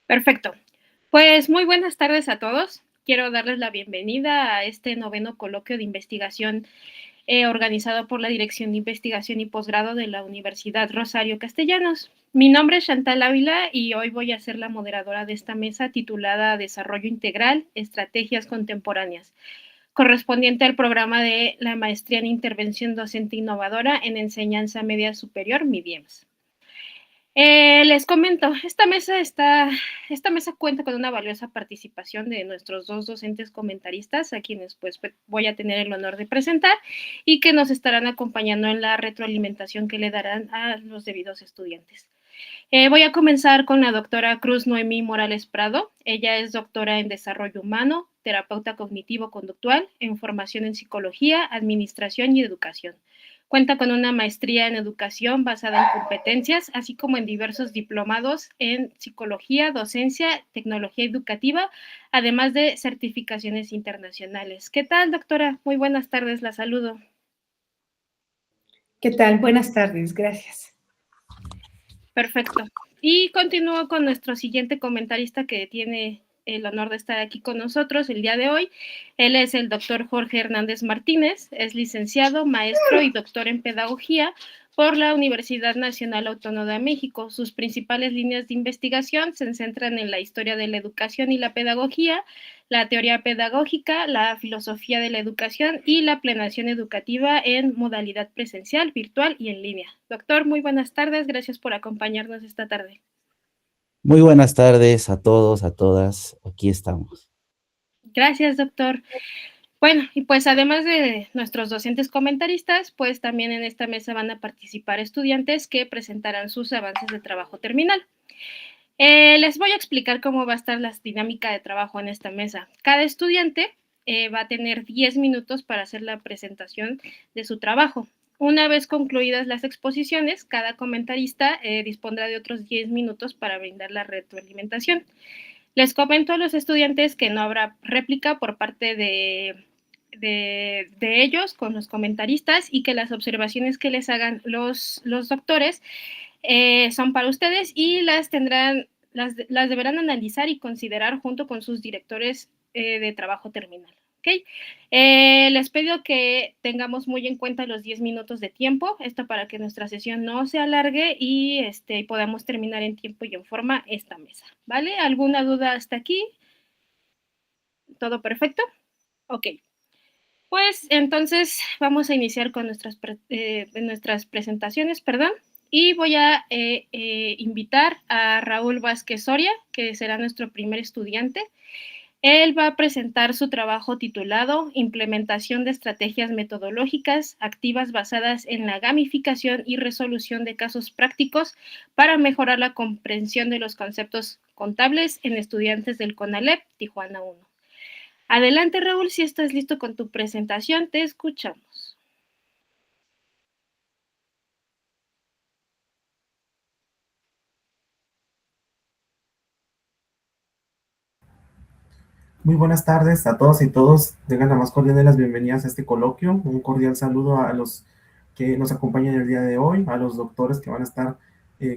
Perfecto. Pues muy buenas tardes a todos. Quiero darles la bienvenida a este noveno coloquio de investigación organizado por la Dirección de Investigación y Posgrado de la Universidad Rosario Castellanos. Mi nombre es Chantal Ávila y hoy voy a ser la moderadora de esta mesa titulada Desarrollo Integral, Estrategias Contemporáneas, correspondiente al programa de la Maestría en Intervención Docente Innovadora en Enseñanza Media Superior, MIDIEMS. Les comento, esta mesa cuenta con una valiosa participación de nuestros dos docentes comentaristas, a quienes pues voy a tener el honor de presentar y que nos estarán acompañando en la retroalimentación que le darán a los debidos estudiantes. Voy a comenzar con la doctora Cruz Noemí Morales Prado. Ella es doctora en Desarrollo Humano, terapeuta cognitivo-conductual, en formación en Psicología, Administración y Educación. Cuenta con una maestría en Educación basada en competencias, así como en diversos diplomados en Psicología, Docencia, Tecnología Educativa, además de certificaciones internacionales. ¿Qué tal, doctora? Muy buenas tardes, la saludo. ¿Qué tal? Buenas tardes, gracias. Perfecto. Y continúo con nuestro siguiente comentarista que tiene el honor de estar aquí con nosotros el día de hoy. Él es el doctor Jorge Hernández Martínez, es licenciado, maestro y doctor en pedagogía por la Universidad Nacional Autónoma de México. Sus principales líneas de investigación se centran en la historia de la educación y la pedagogía, la teoría pedagógica, la filosofía de la educación y la planeación educativa en modalidad presencial, virtual y en línea. Doctor, muy buenas tardes, gracias por acompañarnos esta tarde. Muy buenas tardes a todos, a todas, aquí estamos. Gracias, doctor. Bueno, y pues además de nuestros docentes comentaristas, pues también en esta mesa van a participar estudiantes que presentarán sus avances de trabajo terminal. Les voy a explicar cómo va a estar la dinámica de trabajo en esta mesa. Cada estudiante va a tener 10 minutos para hacer la presentación de su trabajo. Una vez concluidas las exposiciones, cada comentarista dispondrá de otros 10 minutos para brindar la retroalimentación. Les comento a los estudiantes que no habrá réplica por parte de ellos con los comentaristas y que las observaciones que les hagan los doctores son para ustedes y las deberán analizar y considerar junto con sus directores de trabajo terminal. ¿Okay? Les pido que tengamos muy en cuenta los 10 minutos de tiempo, esto para que nuestra sesión no se alargue y podamos terminar en tiempo y en forma esta mesa, ¿vale? ¿Alguna duda hasta aquí? ¿Todo perfecto? Ok. Pues entonces vamos a iniciar con nuestras presentaciones, perdón. Y voy a invitar a Raúl Vázquez Soria, que será nuestro primer estudiante. Él va a presentar su trabajo titulado Implementación de estrategias metodológicas activas basadas en la gamificación y resolución de casos prácticos para mejorar la comprensión de los conceptos contables en estudiantes del CONALEP Tijuana 1. Adelante, Raúl, si estás listo con tu presentación, te escuchamos. Muy buenas tardes a todos y todos. Tengan la más cordial de las bienvenidas a este coloquio. Un cordial saludo a los que nos acompañan el día de hoy, a los doctores que van a estar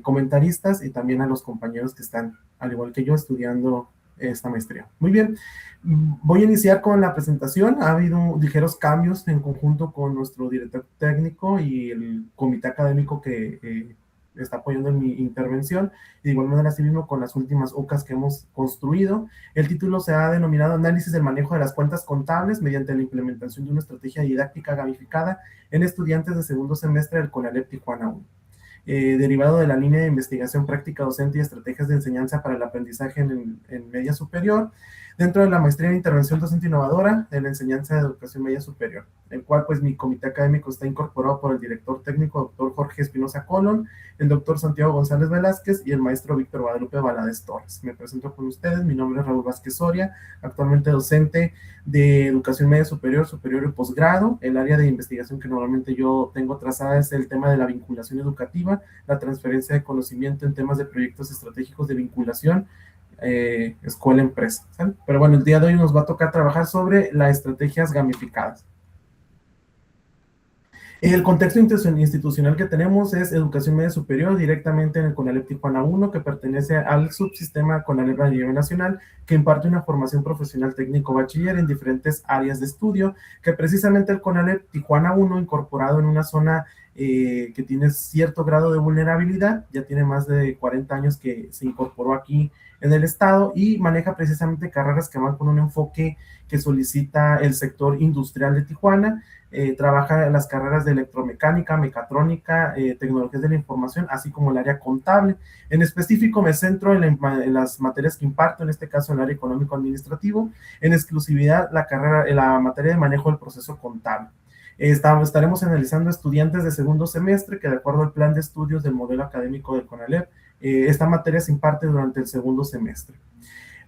comentaristas y también a los compañeros que están, al igual que yo, estudiando esta maestría. Muy bien, voy a iniciar con la presentación. Ha habido ligeros cambios en conjunto con nuestro director técnico y el comité académico que está apoyando en mi intervención, y de igual manera así mismo con las últimas UCAs que hemos construido. El título se ha denominado Análisis del manejo de las cuentas contables mediante la implementación de una estrategia didáctica gamificada en estudiantes de segundo semestre del CONALEP Tijuana 1. Derivado de la línea de investigación práctica docente y estrategias de enseñanza para el aprendizaje en media superior, dentro de la maestría en intervención docente innovadora de la enseñanza de educación media superior, el cual pues mi comité académico está incorporado por el director técnico, doctor Jorge Espinosa Colón, el doctor Santiago González Velázquez y el maestro Víctor Guadalupe Valadez Torres. Me presento con ustedes, mi nombre es Raúl Vázquez Soria, actualmente docente de educación media superior, superior y posgrado. El área de investigación que normalmente yo tengo trazada es el tema de la vinculación educativa, la transferencia de conocimiento en temas de proyectos estratégicos de vinculación escuela-empresa. ¿Sale? Pero bueno, el día de hoy nos va a tocar trabajar sobre las estrategias gamificadas. El contexto institucional que tenemos es educación media superior directamente en el CONALEP Tijuana 1, que pertenece al subsistema CONALEP a nivel nacional, que imparte una formación profesional técnico bachiller en diferentes áreas de estudio, que precisamente el CONALEP Tijuana 1, incorporado en una zona que tiene cierto grado de vulnerabilidad, ya tiene más de 40 años que se incorporó aquí en el estado y maneja precisamente carreras que van con un enfoque que solicita el sector industrial de Tijuana. Trabaja en las carreras de electromecánica, mecatrónica, tecnologías de la información, así como el área contable. En específico me centro en las materias que imparto, en este caso en el área económico-administrativo, en exclusividad la materia de manejo del proceso contable. Estaremos analizando estudiantes de segundo semestre que de acuerdo al plan de estudios del modelo académico del CONALEP, esta materia se imparte durante el segundo semestre.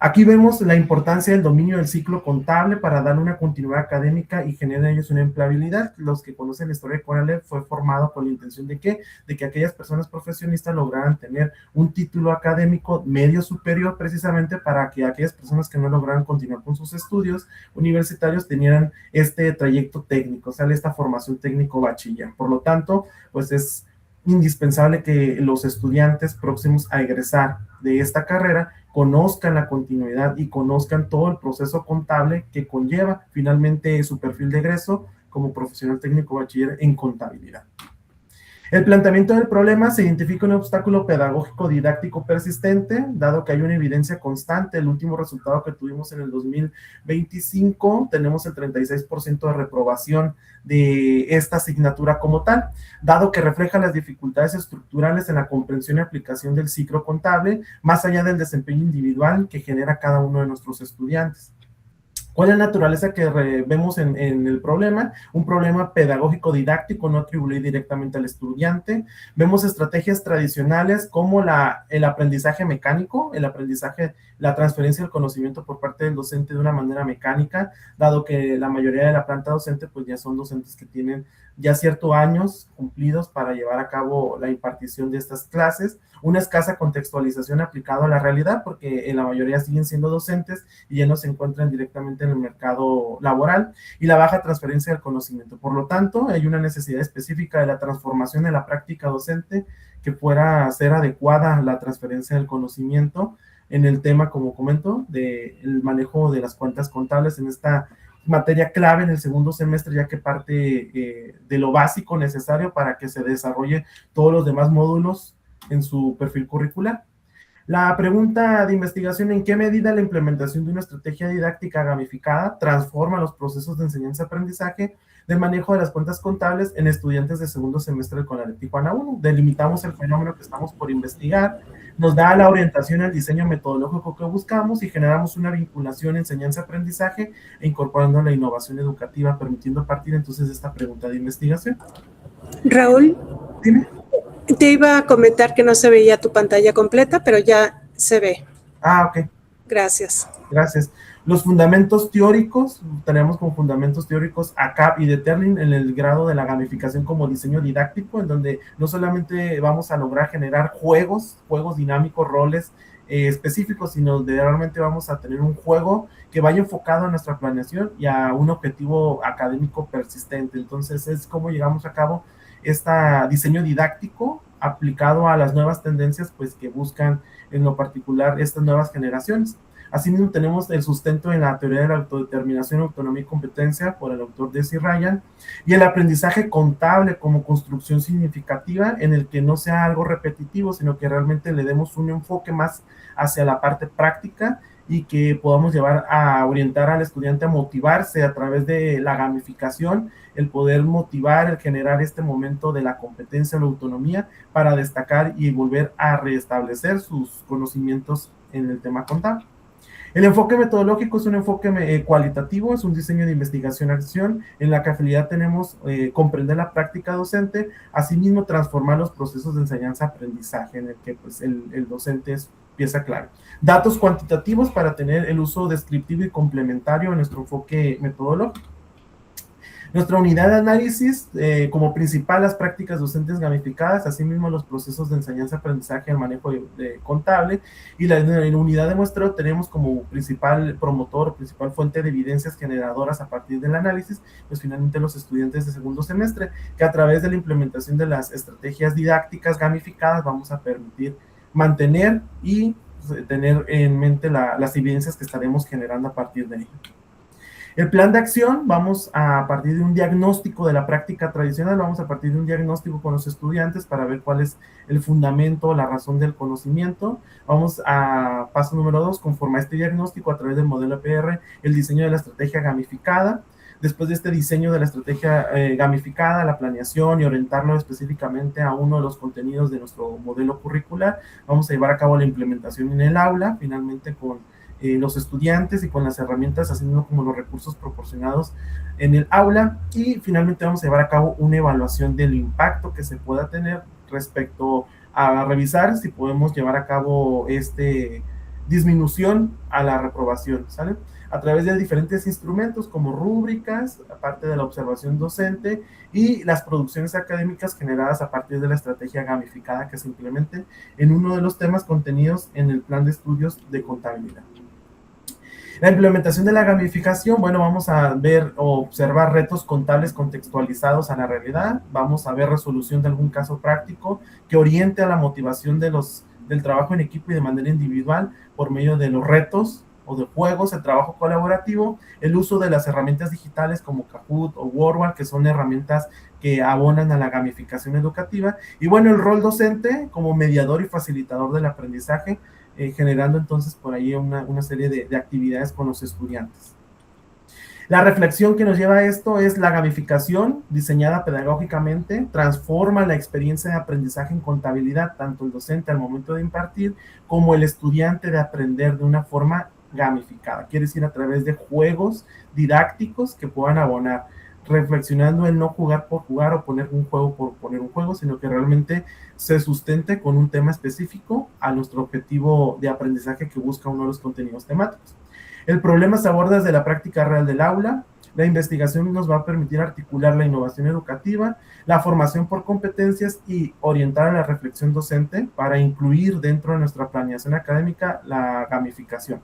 Aquí vemos la importancia del dominio del ciclo contable para darle una continuidad académica y generar en ellos una empleabilidad. Los que conocen la historia de CONALEP fue formado con la intención de que aquellas personas profesionistas lograran tener un título académico medio superior, precisamente para que aquellas personas que no lograran continuar con sus estudios universitarios tenieran este trayecto técnico, sale esta formación técnico bachiller. Por lo tanto, pues es indispensable que los estudiantes próximos a egresar de esta carrera conozcan la continuidad y conozcan todo el proceso contable que conlleva finalmente su perfil de egreso como profesional técnico bachiller en contabilidad. El planteamiento del problema: se identifica un obstáculo pedagógico didáctico persistente, dado que hay una evidencia constante. El último resultado que tuvimos en el 2025, tenemos el 36% de reprobación de esta asignatura como tal, dado que refleja las dificultades estructurales en la comprensión y aplicación del ciclo contable, más allá del desempeño individual que genera cada uno de nuestros estudiantes. ¿Cuál es la naturaleza que vemos en el problema? Un problema pedagógico didáctico no atribuido directamente al estudiante. Vemos estrategias tradicionales como el aprendizaje mecánico, la transferencia del conocimiento por parte del docente de una manera mecánica, dado que la mayoría de la planta docente pues ya son docentes que tienen ya ciertos años cumplidos para llevar a cabo la impartición de estas clases. Una escasa contextualización aplicada a la realidad, porque en la mayoría siguen siendo docentes y ya no se encuentran directamente en el mercado laboral, y la baja transferencia del conocimiento. Por lo tanto, hay una necesidad específica de la transformación de la práctica docente que pueda ser adecuada a la transferencia del conocimiento en el tema, como comento, del manejo de las cuentas contables en esta materia clave en el segundo semestre, ya que parte de lo básico necesario para que se desarrolle todos los demás módulos en su perfil curricular. La pregunta de investigación: ¿en qué medida la implementación de una estrategia didáctica gamificada transforma los procesos de enseñanza-aprendizaje del manejo de las cuentas contables en estudiantes de segundo semestre del CONALEP Tijuana 1? Delimitamos el fenómeno que estamos por investigar, nos da la orientación al diseño metodológico que buscamos y generamos una vinculación enseñanza-aprendizaje e incorporando la innovación educativa, permitiendo partir entonces de esta pregunta de investigación. Raúl, Dime. Te iba a comentar que no se veía tu pantalla completa, pero ya se ve. Ah, ok. Gracias. Gracias. Los fundamentos teóricos, tenemos como fundamentos teóricos ACAP y Determin en el grado de la gamificación como diseño didáctico, en donde no solamente vamos a lograr generar juegos dinámicos, roles específicos, sino de realmente vamos a tener un juego que vaya enfocado a nuestra planeación y a un objetivo académico persistente. Entonces es como llegamos a cabo este diseño didáctico aplicado a las nuevas tendencias pues que buscan en lo particular estas nuevas generaciones. Asimismo tenemos el sustento en la teoría de la autodeterminación, autonomía y competencia por el autor Deci Ryan, y el aprendizaje contable como construcción significativa en el que no sea algo repetitivo, sino que realmente le demos un enfoque más hacia la parte práctica y que podamos llevar a orientar al estudiante a motivarse a través de la gamificación, el poder motivar, el generar este momento de la competencia, la autonomía, para destacar y volver a restablecer sus conocimientos en el tema contable. El enfoque metodológico es un enfoque cualitativo, es un diseño de investigación-acción en la que finalidad tenemos comprender la práctica docente, asimismo transformar los procesos de enseñanza-aprendizaje en el que pues, el docente es pieza clave. Datos cuantitativos para tener el uso descriptivo y complementario en nuestro enfoque metodológico. Nuestra unidad de análisis, como principal, las prácticas docentes gamificadas, asimismo los procesos de enseñanza-aprendizaje, el manejo de contable, y en la unidad de muestreo tenemos como principal promotor, principal fuente de evidencias generadoras a partir del análisis, pues finalmente los estudiantes de segundo semestre, que a través de la implementación de las estrategias didácticas gamificadas vamos a permitir mantener y tener en mente las evidencias que estaremos generando a partir de ello. El plan de acción, vamos a partir de un diagnóstico de la práctica tradicional, vamos a partir de un diagnóstico con los estudiantes para ver cuál es el fundamento, la razón del conocimiento. Vamos a paso número 2, conforme a este diagnóstico a través del modelo EPR, el diseño de la estrategia gamificada. Después de este diseño de la estrategia gamificada, la planeación y orientarlo específicamente a uno de los contenidos de nuestro modelo curricular, vamos a llevar a cabo la implementación en el aula, finalmente con los estudiantes y con las herramientas, así como los recursos proporcionados en el aula, y finalmente vamos a llevar a cabo una evaluación del impacto que se pueda tener respecto a revisar si podemos llevar a cabo disminución a la reprobación, ¿sale? A través de diferentes instrumentos como rúbricas, aparte de la observación docente y las producciones académicas generadas a partir de la estrategia gamificada que se implemente en uno de los temas contenidos en el plan de estudios de contabilidad. La implementación de la gamificación, bueno, vamos a ver o observar retos contables contextualizados a la realidad, vamos a ver resolución de algún caso práctico que oriente a la motivación del trabajo en equipo y de manera individual por medio de los retos o de juegos, el trabajo colaborativo, el uso de las herramientas digitales como Kahoot o Wordwall, que son herramientas que abonan a la gamificación educativa, y bueno, el rol docente como mediador y facilitador del aprendizaje, generando entonces por ahí una serie de actividades con los estudiantes. La reflexión que nos lleva a esto es la gamificación diseñada pedagógicamente, transforma la experiencia de aprendizaje en contabilidad, tanto el docente al momento de impartir como el estudiante de aprender de una forma gamificada, quiere decir a través de juegos didácticos que puedan abonar, reflexionando en no jugar por jugar o poner un juego por poner un juego, sino que realmente se sustente con un tema específico a nuestro objetivo de aprendizaje que busca uno de los contenidos temáticos. El problema se aborda desde la práctica real del aula. La investigación nos va a permitir articular la innovación educativa, la formación por competencias y orientar a la reflexión docente para incluir dentro de nuestra planeación académica la gamificación.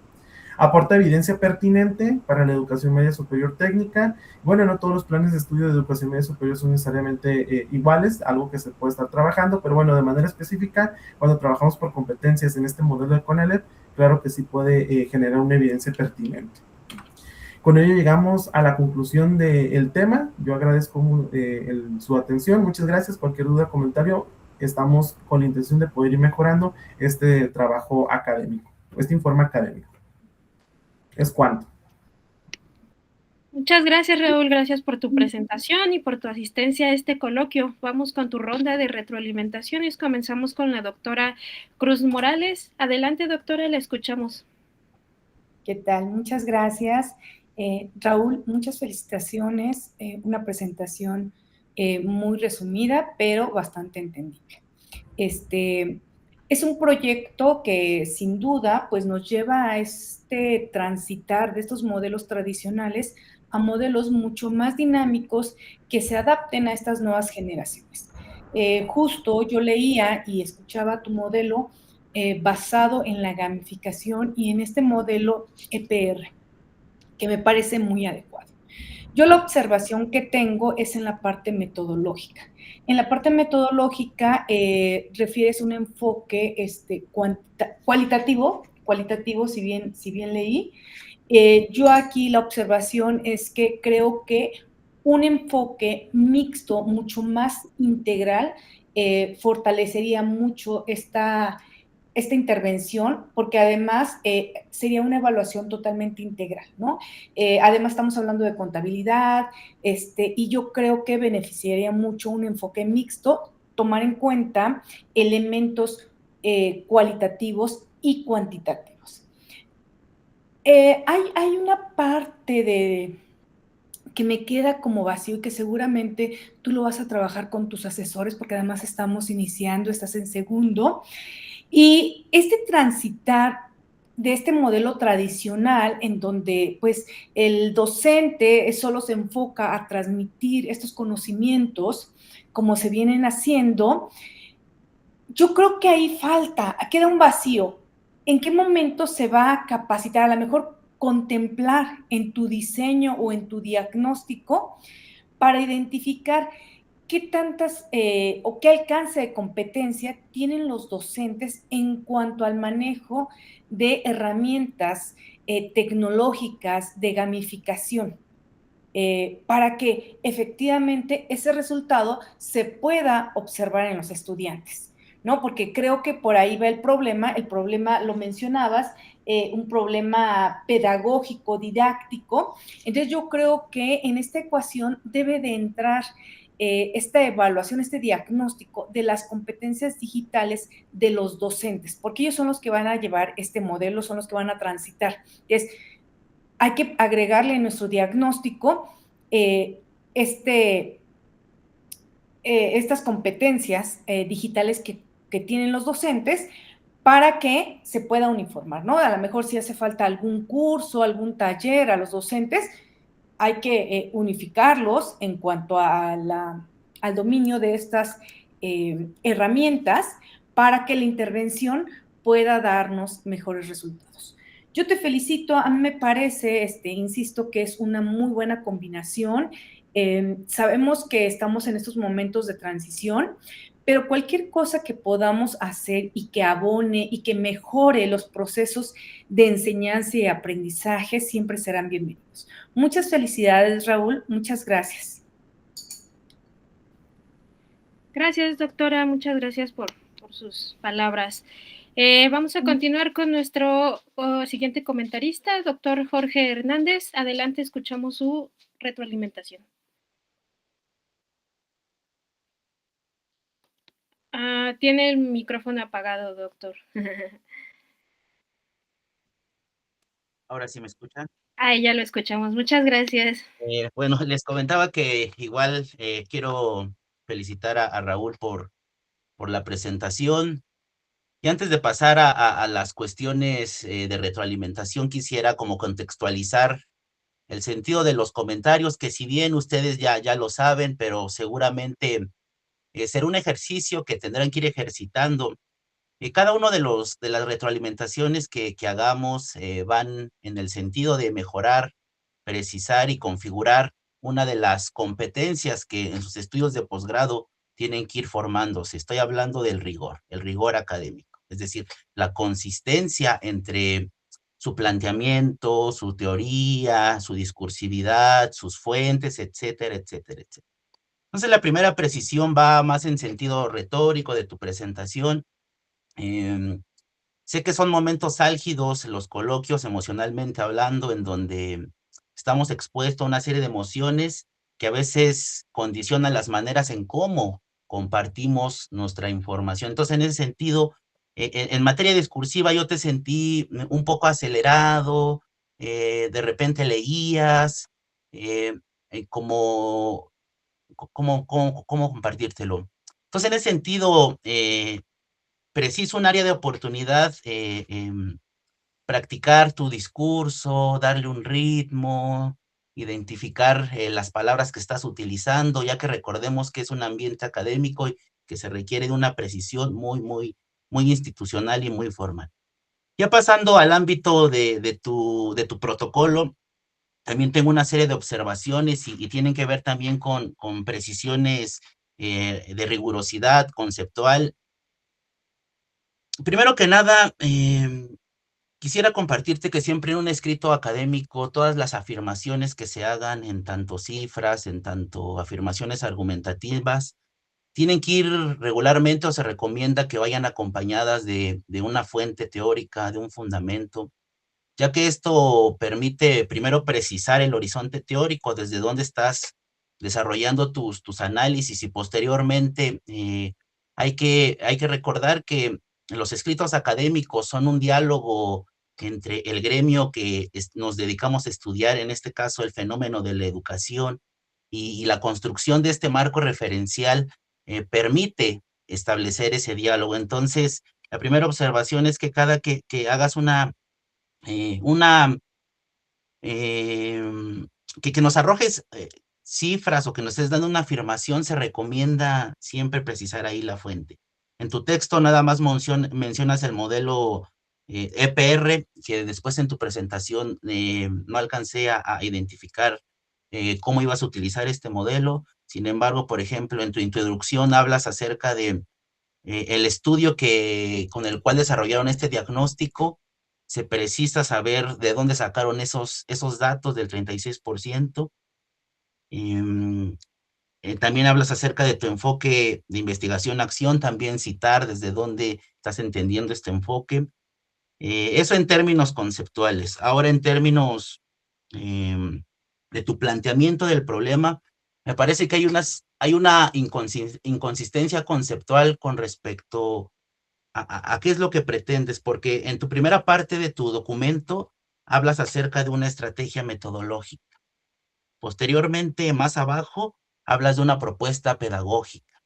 Aporta evidencia pertinente para la educación media superior técnica. Bueno, no todos los planes de estudio de educación media superior son necesariamente iguales, algo que se puede estar trabajando, pero bueno, de manera específica, cuando trabajamos por competencias en este modelo de CONALEP, claro que sí puede generar una evidencia pertinente. Con ello llegamos a la conclusión del tema. Yo agradezco su atención. Muchas gracias. Cualquier duda, comentario, estamos con la intención de poder ir mejorando este trabajo académico, este informe académico. Es cuanto. Muchas gracias, Raúl. Gracias por tu presentación y por tu asistencia a este coloquio. Vamos con tu ronda de retroalimentaciones. Comenzamos con la doctora Cruz Morales. Adelante, doctora, la escuchamos. ¿Qué tal? Muchas gracias. Raúl, muchas felicitaciones. Una presentación muy resumida, pero bastante entendible. Es un proyecto que sin duda pues nos lleva a transitar de estos modelos tradicionales a modelos mucho más dinámicos que se adapten a estas nuevas generaciones. Justo yo leía y escuchaba tu modelo basado en la gamificación y en este modelo EPR, que me parece muy adecuado. Yo la observación que tengo es en la parte metodológica. En la parte metodológica refieres un enfoque cualitativo, si bien leí. Yo aquí la observación es que creo que un enfoque mixto, mucho más integral, fortalecería mucho esta intervención, porque además sería una evaluación totalmente integral, ¿no? Además estamos hablando de contabilidad, y yo creo que beneficiaría mucho un enfoque mixto, tomar en cuenta elementos cualitativos y cuantitativos. Hay una parte que me queda como vacío y que seguramente tú lo vas a trabajar con tus asesores, porque además estamos iniciando, estás en segundo. Y transitar de este modelo tradicional en donde pues el docente solo se enfoca a transmitir estos conocimientos como se vienen haciendo, yo creo que ahí queda un vacío. ¿En qué momento se va a capacitar? A lo mejor contemplar en tu diseño o en tu diagnóstico para identificar qué tantas o qué alcance de competencia tienen los docentes en cuanto al manejo de herramientas tecnológicas de gamificación, para que efectivamente ese resultado se pueda observar en los estudiantes, ¿no? Porque creo que por ahí va el problema lo mencionabas, un problema pedagógico, didáctico. Entonces yo creo que en esta ecuación debe de entrar esta evaluación, este diagnóstico de las competencias digitales de los docentes, porque ellos son los que van a llevar este modelo, son los que van a transitar. Hay que agregarle en nuestro diagnóstico estas competencias digitales que tienen los docentes para que se pueda uniformar, ¿no? A lo mejor si hace falta algún curso, algún taller a los docentes, hay que unificarlos en cuanto al dominio de estas herramientas para que la intervención pueda darnos mejores resultados. Yo te felicito, a mí me parece, insisto, que es una muy buena combinación. Sabemos que estamos en estos momentos de transición, pero cualquier cosa que podamos hacer y que abone y que mejore los procesos de enseñanza y aprendizaje siempre serán bienvenidos. Muchas felicidades, Raúl. Muchas gracias. Gracias, doctora. Muchas gracias por sus palabras. Vamos a continuar con nuestro siguiente comentarista, doctor Jorge Hernández. Adelante, escuchamos su retroalimentación. Tiene el micrófono apagado, doctor. Ahora sí me escuchan. Ya lo escuchamos. Muchas gracias. Bueno, les comentaba que igual quiero felicitar a Raúl por la presentación. Y antes de pasar a las cuestiones de retroalimentación, quisiera como contextualizar el sentido de los comentarios, que si bien ustedes ya lo saben, pero seguramente será un ejercicio que tendrán que ir ejercitando. Cada uno de las retroalimentaciones que hagamos van en el sentido de mejorar, precisar y configurar una de las competencias que en sus estudios de posgrado tienen que ir formándose. Estoy hablando del rigor, el rigor académico, es decir, la consistencia entre su planteamiento, su teoría, su discursividad, sus fuentes, etcétera, etcétera, etcétera. Entonces, la primera precisión va más en sentido retórico de tu presentación. Sé que son momentos álgidos, los coloquios emocionalmente hablando, en donde estamos expuestos a una serie de emociones que a veces condicionan las maneras en cómo compartimos nuestra información. Entonces, en ese sentido, en materia discursiva yo te sentí un poco acelerado, de repente leías, cómo compartírtelo. Entonces, en ese sentido, preciso un área de oportunidad, practicar tu discurso, darle un ritmo, identificar las palabras que estás utilizando, ya que recordemos que es un ambiente académico y que se requiere de una precisión muy institucional y muy formal. Ya pasando al ámbito de tu protocolo, también tengo una serie de observaciones y tienen que ver también con precisiones de rigurosidad conceptual. Primero que nada, quisiera compartirte que siempre en un escrito académico, todas las afirmaciones que se hagan en tanto cifras, en tanto afirmaciones argumentativas, tienen que ir regularmente o se recomienda que vayan acompañadas de una fuente teórica, de un fundamento, ya que esto permite primero precisar el horizonte teórico, desde dónde estás desarrollando tus análisis y posteriormente hay que recordar que los escritos académicos son un diálogo entre el gremio que nos dedicamos a estudiar, en este caso el fenómeno de la educación, y la construcción de este marco referencial permite establecer ese diálogo. Entonces, la primera observación es que cada que hagas una Que nos arrojes cifras o que nos estés dando una afirmación, se recomienda siempre precisar ahí la fuente. En tu texto nada más mencionas el modelo EPR, que después en tu presentación no alcancé a identificar cómo ibas a utilizar este modelo. Sin embargo, por ejemplo, en tu introducción hablas acerca de el estudio con el cual desarrollaron este diagnóstico. Se precisa saber de dónde sacaron esos datos del 36%. También hablas acerca de tu enfoque de investigación-acción, también citar desde dónde estás entendiendo este enfoque. Eso en términos conceptuales. Ahora en términos de tu planteamiento del problema, me parece que hay una inconsistencia conceptual con respecto a qué es lo que pretendes, porque en tu primera parte de tu documento hablas acerca de una estrategia metodológica. Posteriormente, más abajo, hablas de una propuesta pedagógica,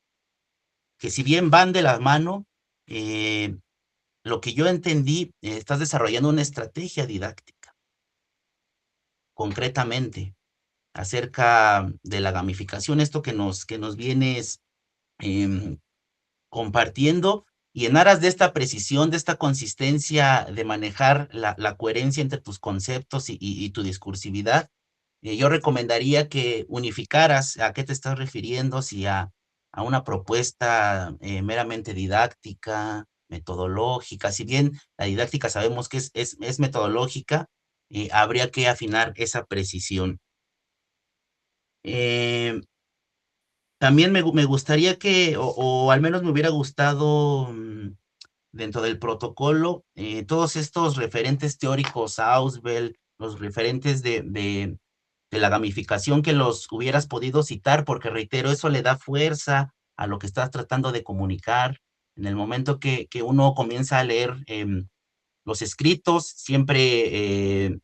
que si bien van de la mano, lo que yo entendí, estás desarrollando una estrategia didáctica, concretamente, acerca de la gamificación, esto que nos vienes compartiendo, y en aras de esta precisión, de esta consistencia de manejar la coherencia entre tus conceptos y tu discursividad, yo recomendaría que unificaras a qué te estás refiriendo, si a una propuesta meramente didáctica, metodológica. Si bien la didáctica sabemos que es metodológica, habría que afinar esa precisión. También me gustaría que, o al menos me hubiera gustado, dentro del protocolo, todos estos referentes teóricos, Ausubel, los referentes de la gamificación, que los hubieras podido citar, porque reitero, eso le da fuerza a lo que estás tratando de comunicar. En el momento que uno comienza a leer los escritos, siempre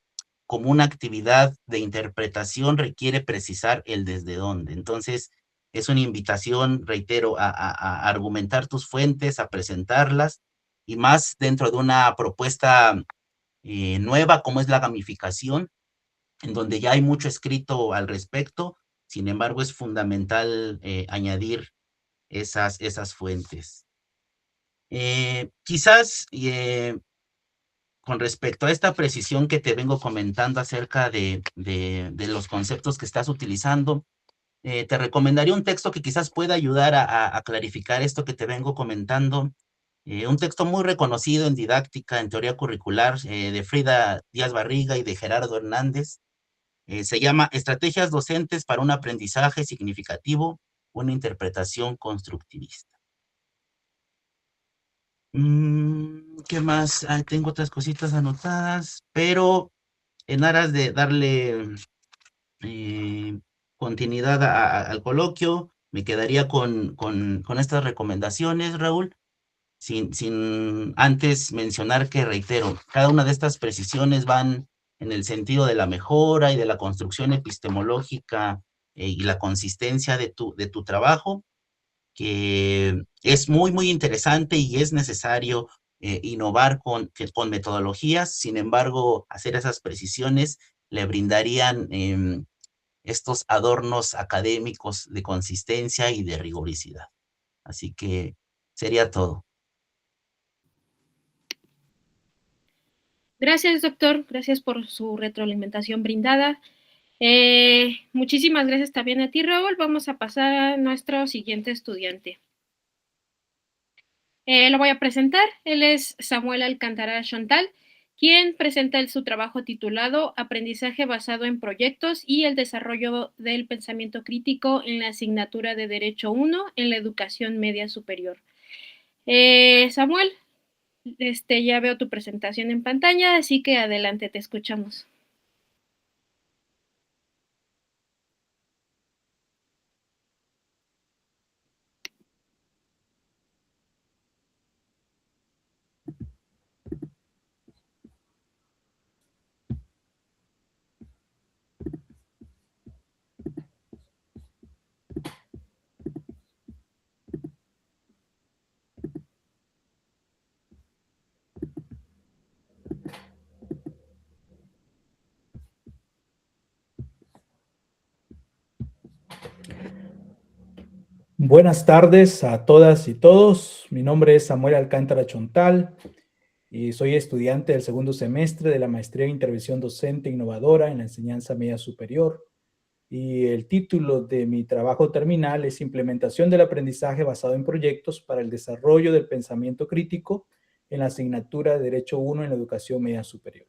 como una actividad de interpretación requiere precisar el desde dónde. Entonces, es una invitación, reitero, a argumentar tus fuentes, a presentarlas, y más dentro de una propuesta nueva como es la gamificación, en donde ya hay mucho escrito al respecto. Sin embargo, es fundamental añadir esas fuentes. Quizás con respecto a esta precisión que te vengo comentando acerca de los conceptos que estás utilizando, te recomendaría un texto que quizás pueda ayudar a clarificar esto que te vengo comentando. Un texto muy reconocido en didáctica, en teoría curricular, de Frida Díaz Barriga y de Gerardo Hernández. Se llama Estrategias docentes para un aprendizaje significativo, una interpretación constructivista. ¿Qué más? Tengo otras cositas anotadas, pero en aras de darle continuidad al coloquio, me quedaría con estas recomendaciones, Raúl, sin antes mencionar que, reitero, cada una de estas precisiones van en el sentido de la mejora y de la construcción epistemológica y la consistencia de tu trabajo, que es muy, muy interesante y es necesario innovar con metodologías. Sin embargo, hacer esas precisiones le brindarían estos adornos académicos de consistencia y de rigorosidad. Así que sería todo. Gracias, doctor. Gracias por su retroalimentación brindada. Muchísimas gracias también a ti, Raúl. Vamos a pasar a nuestro siguiente estudiante. Lo voy a presentar. Él es Samuel Alcántara Chantal, quien presenta su trabajo titulado Aprendizaje basado en proyectos y el desarrollo del pensamiento crítico en la asignatura de Derecho 1 en la educación media superior. Samuel, ya veo tu presentación en pantalla, así que adelante, te escuchamos. Buenas tardes a todas y todos. Mi nombre es Samuel Alcántara Chontal y soy estudiante del segundo semestre de la Maestría en Intervención Docente Innovadora en la Enseñanza Media Superior. Y el título de mi trabajo terminal es Implementación del aprendizaje basado en proyectos para el desarrollo del pensamiento crítico en la asignatura de Derecho 1 en la Educación Media Superior.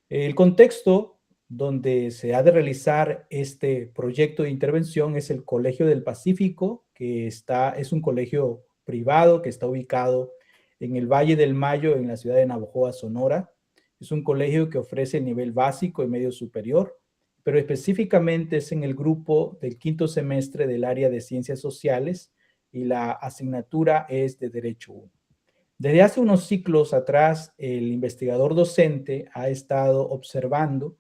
El contexto donde se ha de realizar este proyecto de intervención es el Colegio del Pacífico, que es un colegio privado que está ubicado en el Valle del Mayo, en la ciudad de Navojoa, Sonora. Es un colegio que ofrece nivel básico y medio superior, pero específicamente es en el grupo del quinto semestre del área de Ciencias Sociales y la asignatura es de Derecho 1. Desde hace unos ciclos atrás, el investigador docente ha estado observando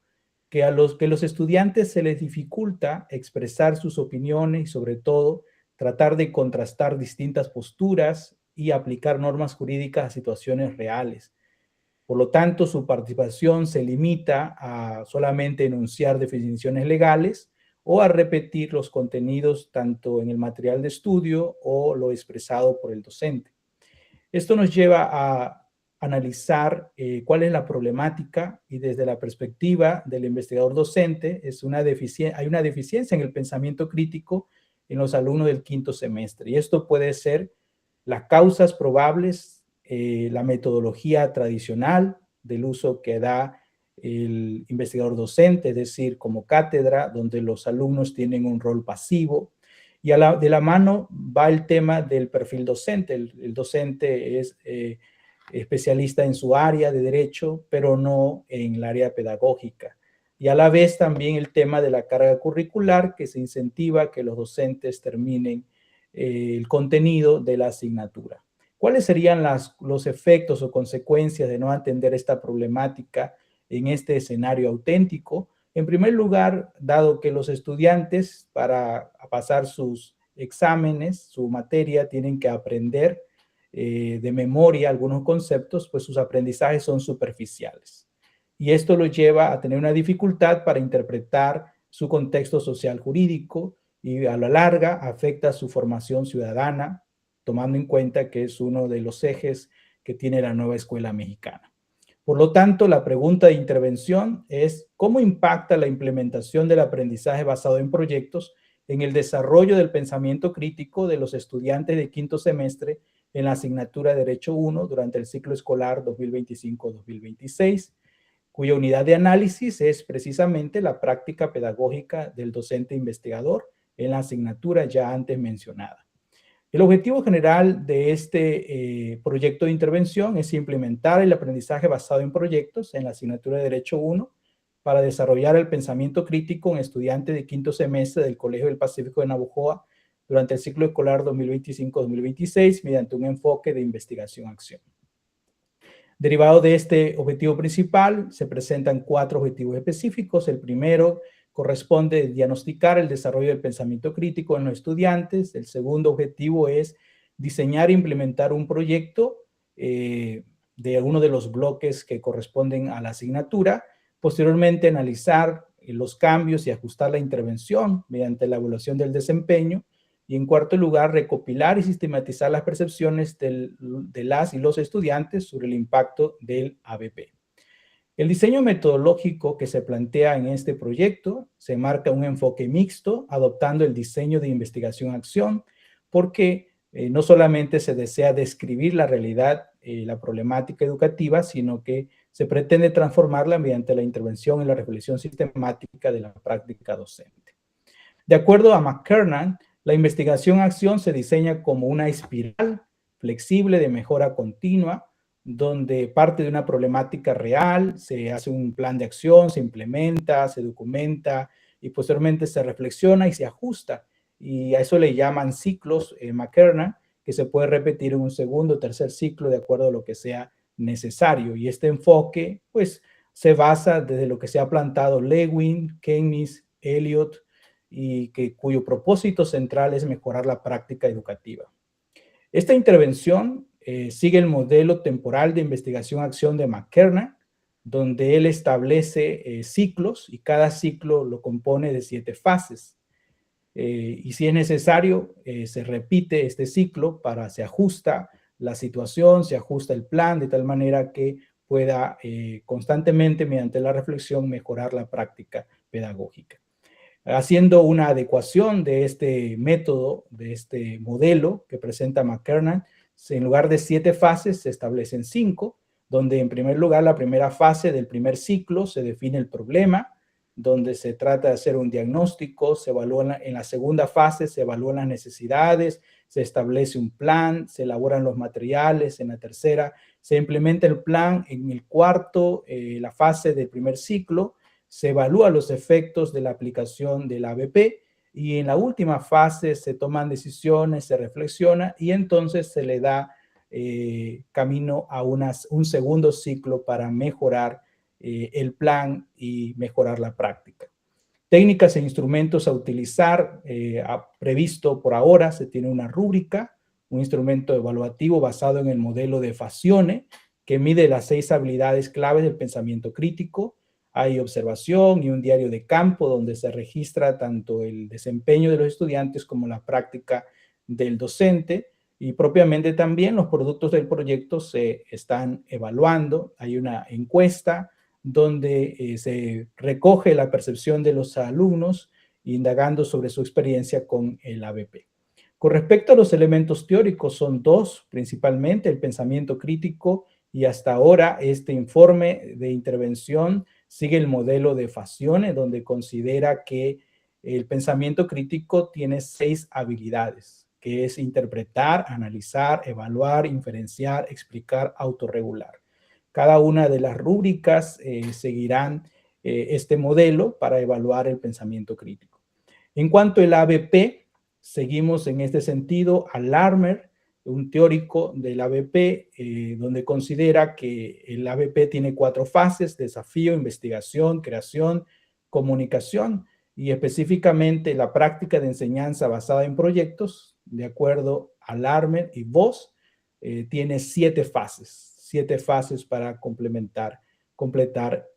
que a los estudiantes se les dificulta expresar sus opiniones y sobre todo tratar de contrastar distintas posturas y aplicar normas jurídicas a situaciones reales. Por lo tanto, su participación se limita a solamente enunciar definiciones legales o a repetir los contenidos tanto en el material de estudio o lo expresado por el docente. Esto nos lleva a analizar cuál es la problemática y desde la perspectiva del investigador docente hay una deficiencia en el pensamiento crítico en los alumnos del quinto semestre. Y esto puede ser las causas probables, la metodología tradicional del uso que da el investigador docente, es decir, como cátedra, donde los alumnos tienen un rol pasivo. Y de la mano va el tema del perfil docente. El docente es especialista en su área de derecho, pero no en el área pedagógica. Y a la vez también el tema de la carga curricular, que se incentiva que los docentes terminen el contenido de la asignatura. ¿Cuáles serían los efectos o consecuencias de no atender esta problemática en este escenario auténtico? En primer lugar, dado que los estudiantes para pasar sus exámenes, su materia, tienen que aprender de memoria algunos conceptos, pues sus aprendizajes son superficiales. Y esto lo lleva a tener una dificultad para interpretar su contexto social jurídico y a la larga afecta su formación ciudadana, tomando en cuenta que es uno de los ejes que tiene la nueva escuela mexicana. Por lo tanto, la pregunta de intervención es ¿cómo impacta la implementación del aprendizaje basado en proyectos en el desarrollo del pensamiento crítico de los estudiantes de quinto semestre en la asignatura de Derecho 1 durante el ciclo escolar 2025-2026, cuya unidad de análisis es precisamente la práctica pedagógica del docente investigador en la asignatura ya antes mencionada? El objetivo general de este proyecto de intervención es implementar el aprendizaje basado en proyectos en la asignatura de Derecho 1 para desarrollar el pensamiento crítico en estudiantes de quinto semestre del Colegio del Pacífico de Navojoa durante el ciclo escolar 2025-2026 mediante un enfoque de investigación-acción. Derivado de este objetivo principal, se presentan 4 objetivos específicos. El primero corresponde a diagnosticar el desarrollo del pensamiento crítico en los estudiantes. El segundo objetivo es diseñar e implementar un proyecto de uno de los bloques que corresponden a la asignatura. Posteriormente, analizar los cambios y ajustar la intervención mediante la evaluación del desempeño. Y en cuarto lugar, recopilar y sistematizar las percepciones de las y los estudiantes sobre el impacto del ABP. El diseño metodológico que se plantea en este proyecto se marca un enfoque mixto, adoptando el diseño de investigación-acción, porque no solamente se desea describir la realidad, la problemática educativa, sino que se pretende transformarla mediante la intervención y la reflexión sistemática de la práctica docente. De acuerdo a McKernan, la investigación-acción se diseña como una espiral flexible de mejora continua, donde parte de una problemática real, se hace un plan de acción, se implementa, se documenta y posteriormente se reflexiona y se ajusta. Y a eso le llaman ciclos McKernan, que se puede repetir en un segundo o tercer ciclo de acuerdo a lo que sea necesario. Y este enfoque, pues, se basa desde lo que se ha plantado Lewin, Keynes, Eliot, y cuyo propósito central es mejorar la práctica educativa. Esta intervención sigue el modelo temporal de investigación-acción de McKernan, donde él establece ciclos y cada ciclo lo compone de 7 fases. y si es necesario, se repite este ciclo se ajusta la situación, se ajusta el plan de tal manera que pueda constantemente, mediante la reflexión, mejorar la práctica pedagógica. Haciendo una adecuación de este método, de este modelo que presenta McKernan, en lugar de 7 fases se establecen 5, donde en primer lugar la primera fase del primer ciclo se define el problema, donde se trata de hacer un diagnóstico, se evalúan, en la segunda fase se evalúan las necesidades, se establece un plan, se elaboran los materiales, en la tercera se implementa el plan, en el cuarto, la fase del primer ciclo, se evalúan los efectos de la aplicación del ABP y en la última fase se toman decisiones, se reflexiona y entonces se le da camino a un segundo ciclo para mejorar el plan y mejorar la práctica. Técnicas e instrumentos a utilizar, previsto por ahora, se tiene una rúbrica, un instrumento evaluativo basado en el modelo de Fazione, que mide las 6 habilidades claves del pensamiento crítico. Hay observación y un diario de campo donde se registra tanto el desempeño de los estudiantes como la práctica del docente, y propiamente también los productos del proyecto se están evaluando. Hay una encuesta donde se recoge la percepción de los alumnos, indagando sobre su experiencia con el ABP. Con respecto a los elementos teóricos, son 2 principalmente: el pensamiento crítico, y hasta ahora este informe de intervención sigue el modelo de Fazione, donde considera que el pensamiento crítico tiene 6 habilidades, que es interpretar, analizar, evaluar, inferenciar, explicar, autorregular. Cada una de las rúbricas seguirán este modelo para evaluar el pensamiento crítico. En cuanto al ABP, seguimos en este sentido a Larmer, un teórico del ABP, donde considera que el ABP tiene 4 fases: desafío, investigación, creación, comunicación, y específicamente la práctica de enseñanza basada en proyectos, de acuerdo a Larmer y Voss, tiene 7 fases para completar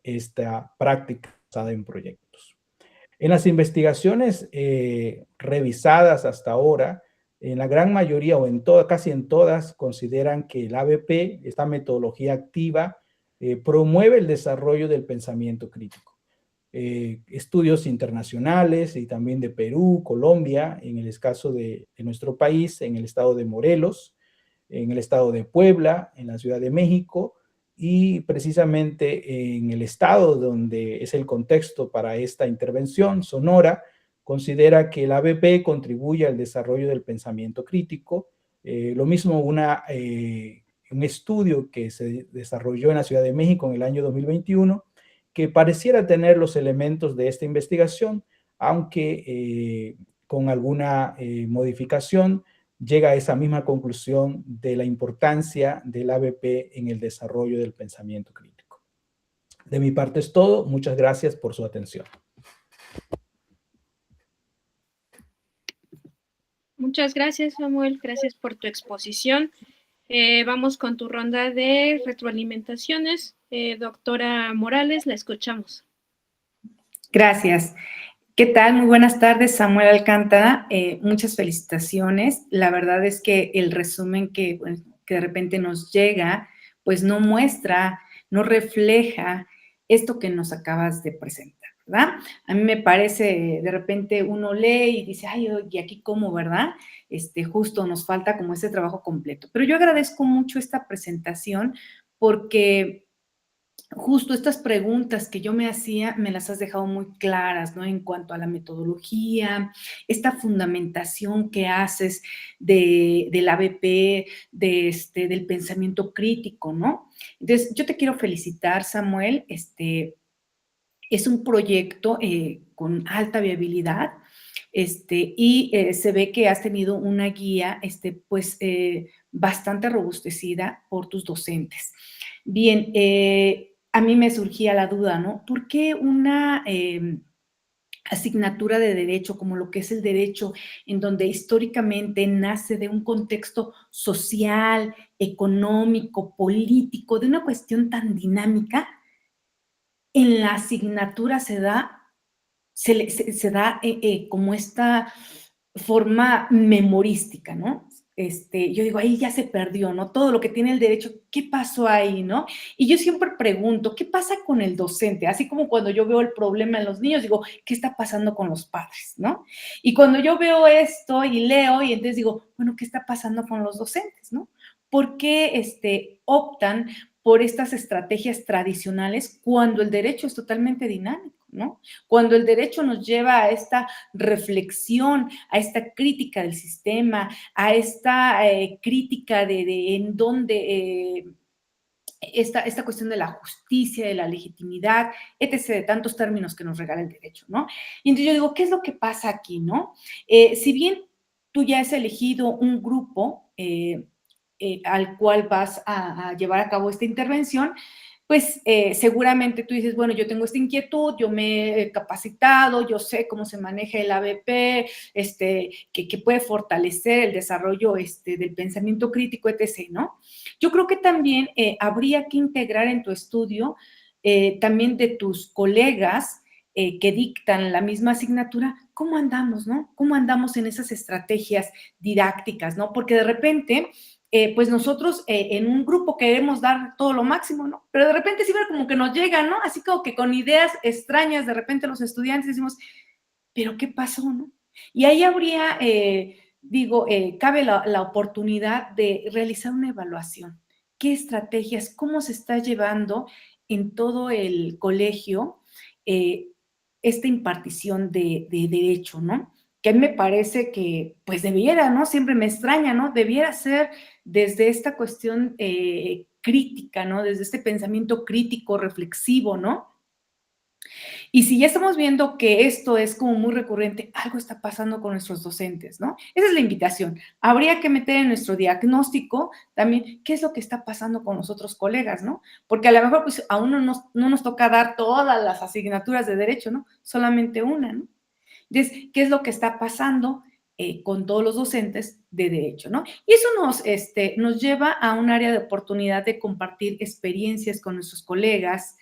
esta práctica basada en proyectos. En las investigaciones revisadas hasta ahora, en la gran mayoría o casi en todas, consideran que el ABP, esta metodología activa, promueve el desarrollo del pensamiento crítico. Estudios internacionales y también de Perú, Colombia, en el caso de nuestro país, en el estado de Morelos, en el estado de Puebla, en la Ciudad de México, y precisamente en el estado donde es el contexto para esta intervención, Sonora, considera que el ABP contribuye al desarrollo del pensamiento crítico. Lo mismo un estudio que se desarrolló en la Ciudad de México en el año 2021, que pareciera tener los elementos de esta investigación, aunque con alguna modificación, llega a esa misma conclusión de la importancia del ABP en el desarrollo del pensamiento crítico. De mi parte es todo. Muchas gracias por su atención. Muchas gracias, Samuel. Gracias por tu exposición. Vamos con tu ronda de retroalimentaciones. Doctora Morales, la escuchamos. Gracias. ¿Qué tal? Muy buenas tardes, Samuel Alcántara. Muchas felicitaciones. La verdad es que el resumen que de repente nos llega, pues no muestra, no refleja esto que nos acabas de presentar, ¿verdad? A mí me parece, de repente uno lee y dice, ay, ¿y aquí cómo, verdad? Justo nos falta como ese trabajo completo. Pero yo agradezco mucho esta presentación porque justo estas preguntas que yo me hacía, me las has dejado muy claras, ¿no? En cuanto a la metodología, esta fundamentación que haces del ABP, del pensamiento crítico, ¿no? Entonces, yo te quiero felicitar, Samuel. Es un proyecto con alta viabilidad, y se ve que has tenido una guía, bastante robustecida por tus docentes. Bien, a mí me surgía la duda, ¿no? ¿Por qué una asignatura de derecho, como lo que es el derecho, en donde históricamente nace de un contexto social, económico, político, de una cuestión tan dinámica, en la asignatura se da se da como esta forma memorística, ¿no? Yo digo, ahí ya se perdió, ¿no? Todo lo que tiene el derecho, ¿qué pasó ahí, no? Y yo siempre pregunto, ¿qué pasa con el docente? Así como cuando yo veo el problema en los niños, digo, ¿qué está pasando con los padres, no? Y cuando yo veo esto y leo, y entonces digo, bueno, ¿qué está pasando con los docentes, no? ¿Por qué optan por estas estrategias tradicionales cuando el derecho es totalmente dinámico, ¿no? Cuando el derecho nos lleva a esta reflexión, a esta crítica del sistema, a esta crítica de en dónde esta cuestión de la justicia, de la legitimidad, etc., de tantos términos que nos regala el derecho, ¿no? Y entonces yo digo, ¿qué es lo que pasa aquí, no? Si bien tú ya has elegido un grupo al cual vas a llevar a cabo esta intervención, pues seguramente tú dices, bueno, yo tengo esta inquietud, yo me he capacitado, yo sé cómo se maneja el ABP, que puede fortalecer el desarrollo del pensamiento crítico, etc., ¿no? Yo creo que también habría que integrar en tu estudio también de tus colegas que dictan la misma asignatura, ¿cómo andamos, no? ¿Cómo andamos en esas estrategias didácticas, no? Porque de repente pues nosotros en un grupo queremos dar todo lo máximo, ¿no? Pero de repente siempre como que nos llegan, ¿no? Así como que con ideas extrañas, de repente los estudiantes decimos, ¿pero qué pasó, no? Y ahí habría, cabe la oportunidad de realizar una evaluación. ¿Qué estrategias, cómo se está llevando en todo el colegio esta impartición de derecho, ¿no? Que a mí me parece que, pues debiera, ¿no? Siempre me extraña, ¿no? Debiera ser desde esta cuestión crítica, ¿no? Desde este pensamiento crítico, reflexivo, ¿no? Y si ya estamos viendo que esto es como muy recurrente, algo está pasando con nuestros docentes, ¿no? Esa es la invitación. Habría que meter en nuestro diagnóstico también qué es lo que está pasando con los otros colegas, ¿no? Porque a lo mejor pues, a uno no nos toca dar todas las asignaturas de derecho, ¿no? Solamente una, ¿no? Entonces, ¿qué es lo que está pasando con todos los docentes de derecho, ¿no? Y eso nos lleva a un área de oportunidad de compartir experiencias con nuestros colegas,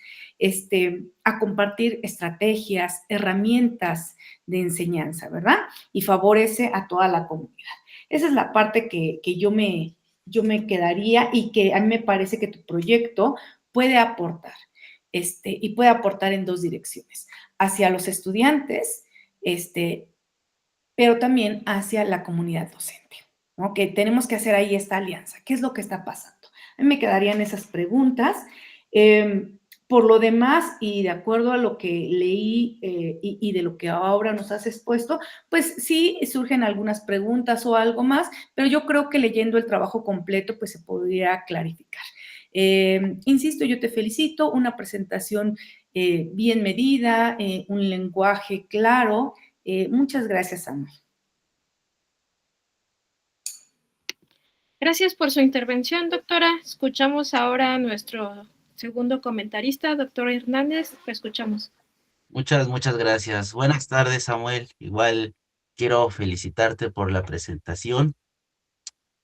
a compartir estrategias, herramientas de enseñanza, ¿verdad? Y favorece a toda la comunidad. Esa es la parte que yo me quedaría y que a mí me parece que tu proyecto puede aportar, y puede aportar en dos direcciones, hacia los estudiantes, pero también hacia la comunidad docente, ¿no? Que tenemos que hacer ahí esta alianza. ¿Qué es lo que está pasando? A mí me quedarían esas preguntas. Por lo demás, y de acuerdo a lo que leí y de lo que ahora nos has expuesto, pues sí surgen algunas preguntas o algo más, pero yo creo que leyendo el trabajo completo, pues se podría clarificar. Insisto, yo te felicito, una presentación bien medida, un lenguaje claro. Muchas gracias, Samuel. Gracias por su intervención, doctora. Escuchamos ahora a nuestro segundo comentarista, doctor Hernández. Lo escuchamos. Muchas gracias. Buenas tardes, Samuel. Igual quiero felicitarte por la presentación.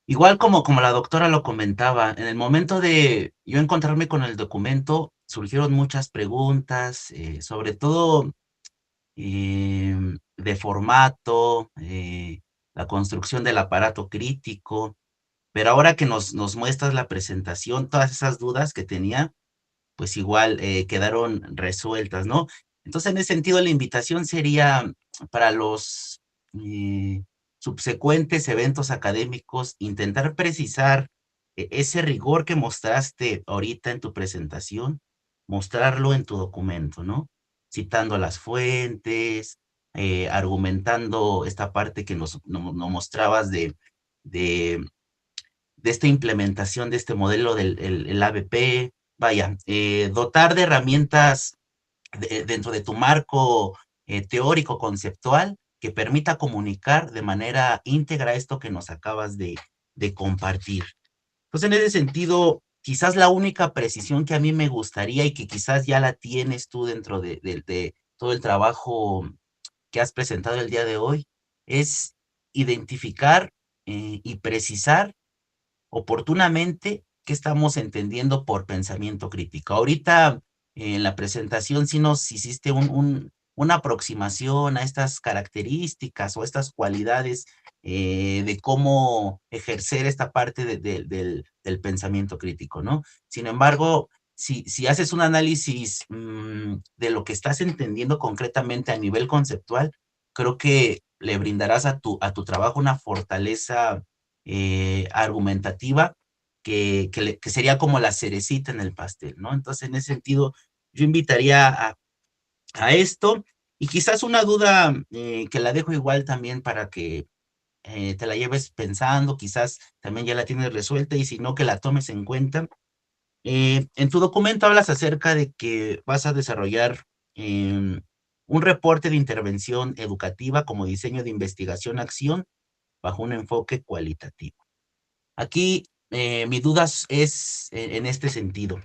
Igual como la doctora lo comentaba, en el momento de yo encontrarme con el documento, surgieron muchas preguntas, sobre todo de formato, la construcción del aparato crítico, pero ahora que nos muestras la presentación, todas esas dudas que tenía, pues igual quedaron resueltas, ¿no? Entonces, en ese sentido, la invitación sería para los subsecuentes eventos académicos, intentar precisar ese rigor que mostraste ahorita en tu presentación, mostrarlo en tu documento, ¿no? Citando las fuentes, argumentando esta parte que nos mostrabas de esta implementación de este modelo del el ABP, vaya, dotar de herramientas dentro de tu marco teórico conceptual que permita comunicar de manera íntegra esto que nos acabas de compartir. Entonces, en ese sentido, quizás la única precisión que a mí me gustaría y que quizás ya la tienes tú dentro de todo el trabajo que has presentado el día de hoy, es identificar y precisar oportunamente qué estamos entendiendo por pensamiento crítico. Ahorita en la presentación sí nos hiciste una aproximación a estas características o estas cualidades de cómo ejercer esta parte del pensamiento crítico, ¿no? Sin embargo, si haces un análisis de lo que estás entendiendo concretamente a nivel conceptual, creo que le brindarás a tu trabajo una fortaleza argumentativa que sería como la cerecita en el pastel, ¿no? Entonces, en ese sentido, yo invitaría a esto, y quizás una duda que la dejo igual también para que te la lleves pensando, quizás también ya la tienes resuelta, y si no, que la tomes en cuenta. En tu documento hablas acerca de que vas a desarrollar un reporte de intervención educativa como diseño de investigación-acción bajo un enfoque cualitativo. Aquí mi duda es en este sentido.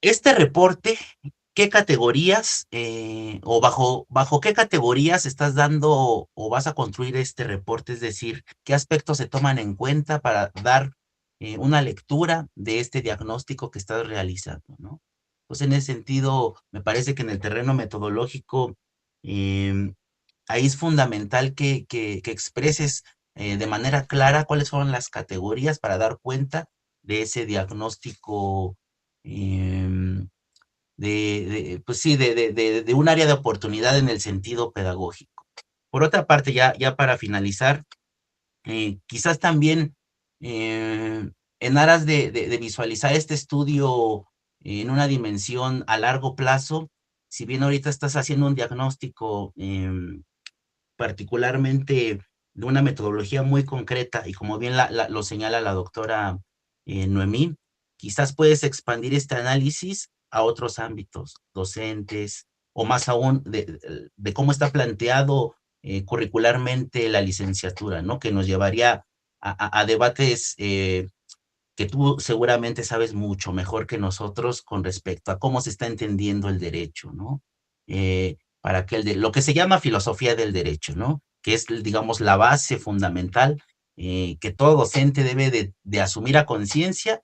Este reporte, ¿qué categorías o bajo qué categorías estás dando o vas a construir este reporte? Es decir, ¿qué aspectos se toman en cuenta para dar una lectura de este diagnóstico que estás realizando, ¿no? Entonces, en ese sentido, me parece que en el terreno metodológico, ahí es fundamental que expreses de manera clara cuáles son las categorías para dar cuenta de ese diagnóstico pues sí, de un área de oportunidad en el sentido pedagógico. Por otra parte, ya para finalizar, quizás también en aras de visualizar este estudio en una dimensión a largo plazo, si bien ahorita estás haciendo un diagnóstico particularmente de una metodología muy concreta, y como bien lo señala la doctora Noemí, quizás puedes expandir este análisis a otros ámbitos, docentes, o más aún de cómo está planteado curricularmente la licenciatura, ¿no? Que nos llevaría a debates que tú seguramente sabes mucho mejor que nosotros con respecto a cómo se está entendiendo el derecho, ¿no? Para que lo que se llama filosofía del derecho, ¿no? Que es, digamos, la base fundamental que todo docente debe de asumir a conciencia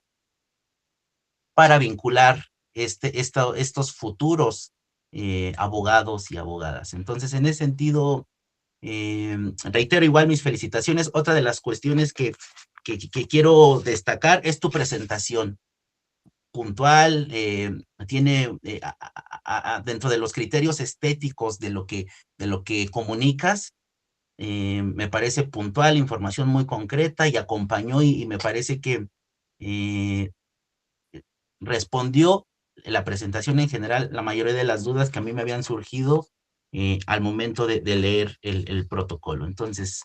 para vincular estos futuros abogados y abogadas. Entonces, en ese sentido, reitero igual mis felicitaciones. Otra de las cuestiones que quiero destacar es tu presentación puntual, tiene dentro de los criterios estéticos de lo que comunicas, me parece puntual, información muy concreta, y acompañó y me parece que respondió la presentación en general la mayoría de las dudas que a mí me habían surgido al momento de leer el protocolo. Entonces,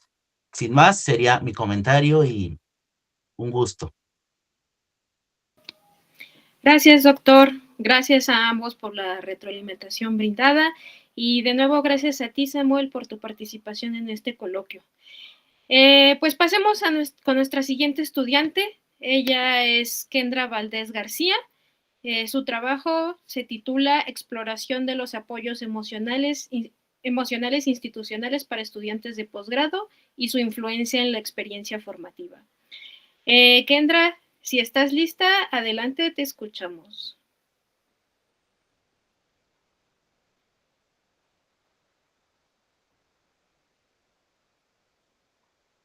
sin más, sería mi comentario y un gusto. Gracias, doctor. Gracias a ambos por la retroalimentación brindada, y de nuevo gracias a ti, Samuel, por tu participación en este coloquio. Pues pasemos con nuestra siguiente estudiante. Ella es Kendra Valdés García. Su trabajo se titula Exploración de los apoyos emocionales institucionales para estudiantes de posgrado y su influencia en la experiencia formativa. Kendra, si estás lista, adelante, te escuchamos.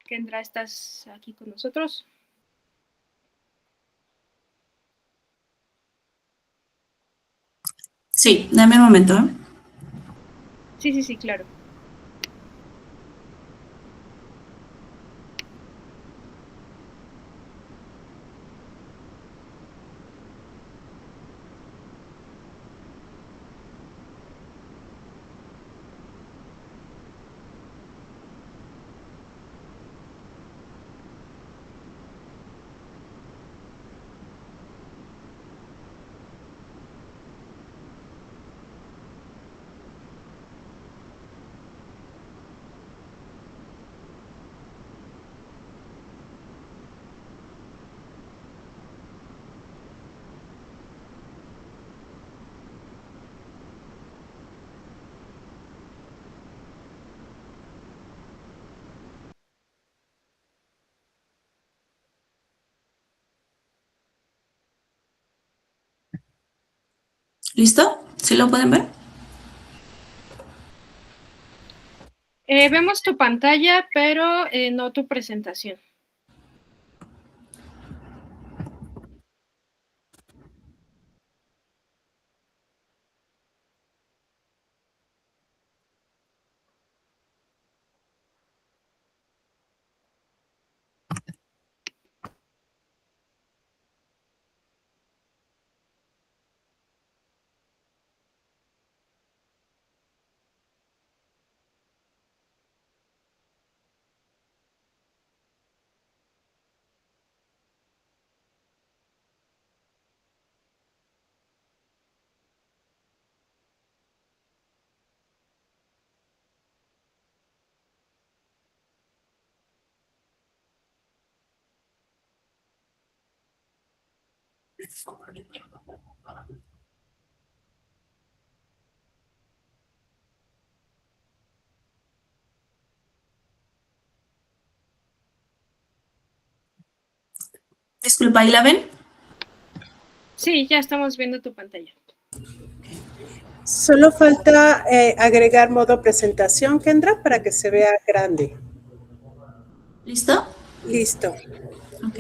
Kendra, ¿estás aquí con nosotros? Sí, dame un momento. Sí, claro. ¿Listo? ¿Sí lo pueden ver? Vemos tu pantalla, pero no tu presentación. Disculpa, ¿y la ven? Sí, ya estamos viendo tu pantalla. Solo falta agregar modo presentación, Kendra, para que se vea grande. ¿Listo? Listo. Ok.